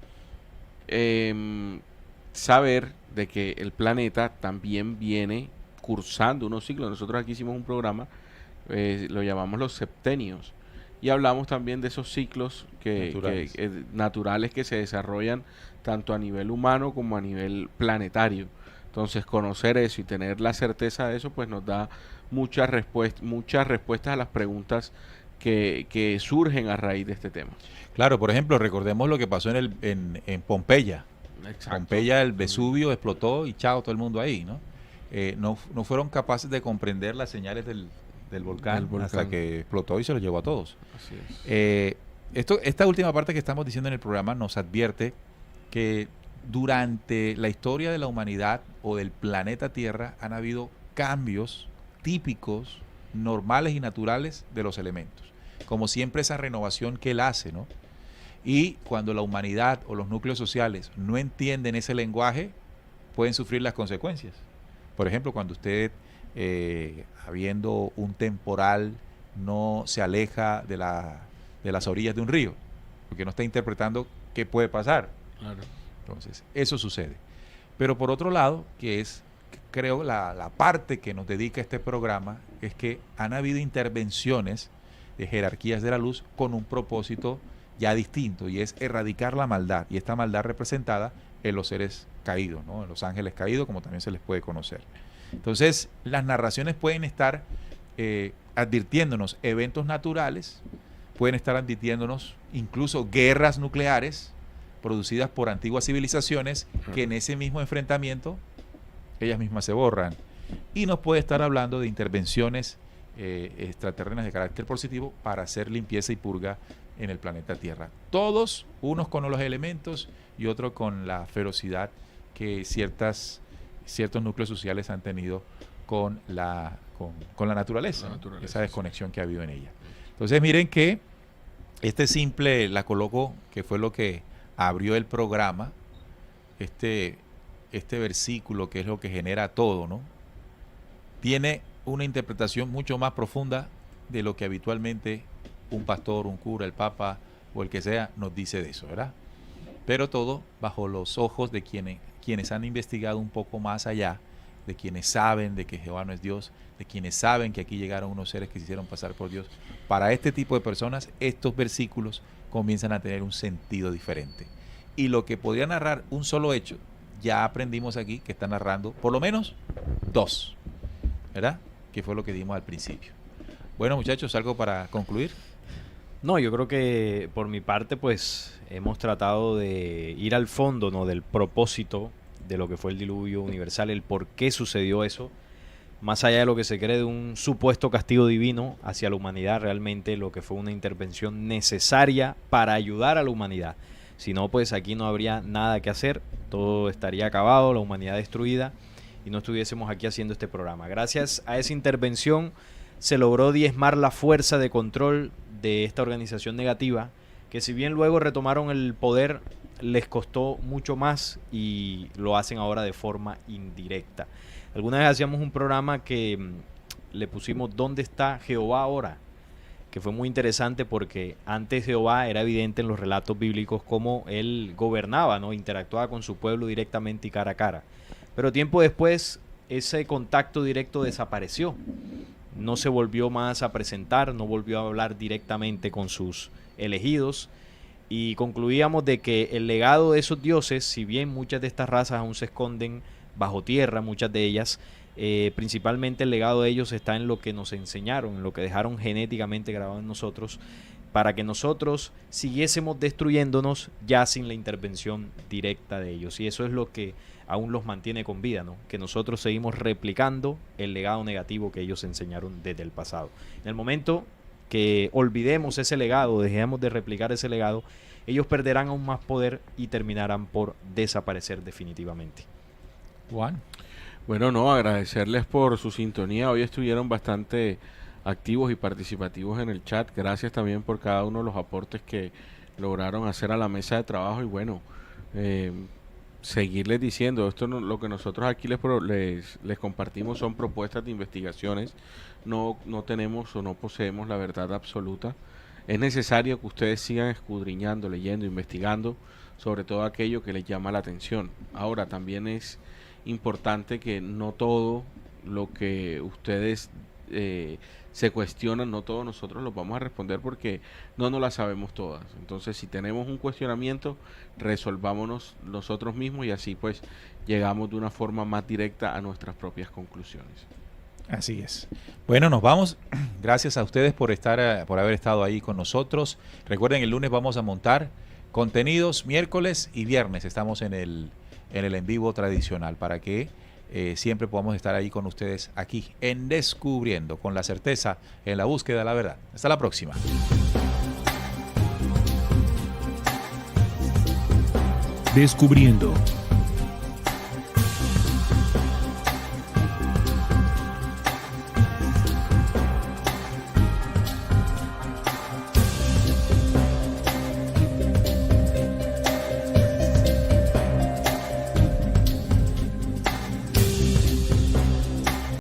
saber de que el planeta también viene cursando unos ciclos. Nosotros aquí hicimos un programa, lo llamamos los septenios, y hablamos también de esos ciclos naturales que se desarrollan tanto a nivel humano como a nivel planetario. Entonces, conocer eso y tener la certeza de eso, pues nos da muchas respuestas a las preguntas que surgen a raíz de este tema. Claro, por ejemplo, recordemos lo que pasó en Pompeya. Exacto. Pompeya, el Vesubio explotó y chao, todo el mundo ahí, ¿no? No fueron capaces de comprender las señales del volcán hasta que explotó y se los llevó a todos. Así es. Esta última parte que estamos diciendo en el programa nos advierte que durante la historia de la humanidad o del planeta Tierra han habido cambios típicos normales y naturales de los elementos. Como siempre, esa renovación que él hace, ¿no? Y cuando la humanidad o los núcleos sociales no entienden ese lenguaje, pueden sufrir las consecuencias. Por ejemplo, cuando usted, habiendo un temporal, no se aleja de las orillas de un río, porque no está interpretando qué puede pasar. Claro. Entonces, eso sucede. Pero por otro lado, que es, creo, la parte que nos dedica este programa, es que han habido intervenciones de jerarquías de la luz con un propósito ya distinto, y es erradicar la maldad, y esta maldad representada en los seres caídos, ¿no? En los ángeles caídos, como también se les puede conocer. Entonces, las narraciones pueden estar advirtiéndonos eventos naturales, pueden estar advirtiéndonos incluso guerras nucleares producidas por antiguas civilizaciones que en ese mismo enfrentamiento ellas mismas se borran. Y nos puede estar hablando de intervenciones extraterrenas de carácter positivo para hacer limpieza y purga en el planeta Tierra. Todos, unos con los elementos y otros con la ferocidad que ciertos núcleos sociales han tenido con la naturaleza, esa desconexión que ha habido en ella. Entonces miren que este simple, la coloco, que fue lo que abrió el programa, este versículo que es lo que genera todo, ¿no? Tiene una interpretación mucho más profunda de lo que habitualmente un pastor, un cura, el papa o el que sea nos dice de eso, ¿verdad? Pero todo bajo los ojos de quienes han investigado un poco más allá, de quienes saben de que Jehová no es Dios, de quienes saben que aquí llegaron unos seres que se hicieron pasar por Dios. Para este tipo de personas, estos versículos comienzan a tener un sentido diferente. Y lo que podría narrar un solo hecho, ya aprendimos aquí que está narrando por lo menos dos, ¿verdad? Que fue lo que dimos al principio. Bueno, muchachos, ¿algo para concluir? No, yo creo que por mi parte pues hemos tratado de ir al fondo, ¿no?, del propósito de lo que fue el diluvio universal, el por qué sucedió eso, más allá de lo que se cree de un supuesto castigo divino hacia la humanidad, realmente lo que fue una intervención necesaria para ayudar a la humanidad. Si no, pues aquí no habría nada que hacer, todo estaría acabado, la humanidad destruida, y no estuviésemos aquí haciendo este programa. Gracias a esa intervención se logró diezmar la fuerza de control de esta organización negativa, que si bien luego retomaron el poder, les costó mucho más y lo hacen ahora de forma indirecta. Alguna vez hacíamos un programa que le pusimos ¿Dónde está Jehová ahora?, que fue muy interesante porque antes Jehová era evidente en los relatos bíblicos cómo él gobernaba, ¿no?, interactuaba con su pueblo directamente y cara a cara. Pero tiempo después ese contacto directo desapareció. No se volvió más a presentar, no volvió a hablar directamente con sus elegidos, y concluíamos de que el legado de esos dioses, si bien muchas de estas razas aún se esconden bajo tierra, muchas de ellas, principalmente el legado de ellos está en lo que nos enseñaron, en lo que dejaron genéticamente grabado en nosotros, para que nosotros siguiésemos destruyéndonos ya sin la intervención directa de ellos. Y eso es lo que aún los mantiene con vida, ¿no?, que nosotros seguimos replicando el legado negativo que ellos enseñaron desde el pasado. En el momento que olvidemos ese legado, dejemos de replicar ese legado, ellos perderán aún más poder y terminarán por desaparecer definitivamente. Juan. Bueno, no, agradecerles por su sintonía. Hoy estuvieron bastante activos y participativos en el chat. Gracias también por cada uno de los aportes que lograron hacer a la mesa de trabajo. Y bueno, seguirles diciendo, esto no, lo que nosotros aquí les compartimos son propuestas de investigaciones. No tenemos o no poseemos la verdad absoluta. Es necesario que ustedes sigan escudriñando, leyendo, investigando sobre todo aquello que les llama la atención. Ahora, también es importante que no todo lo que ustedes se cuestionan, no todos nosotros los vamos a responder porque no nos las sabemos todas. Entonces, si tenemos un cuestionamiento, resolvámonos nosotros mismos y así pues llegamos de una forma más directa a nuestras propias conclusiones. Así es. Bueno, nos vamos. Gracias a ustedes por haber estado ahí con nosotros. Recuerden, el lunes vamos a montar contenidos, miércoles y viernes estamos en el en vivo tradicional para que siempre podamos estar ahí con ustedes aquí en Descubriendo, con la certeza en la búsqueda de la verdad. Hasta la próxima. Descubriendo.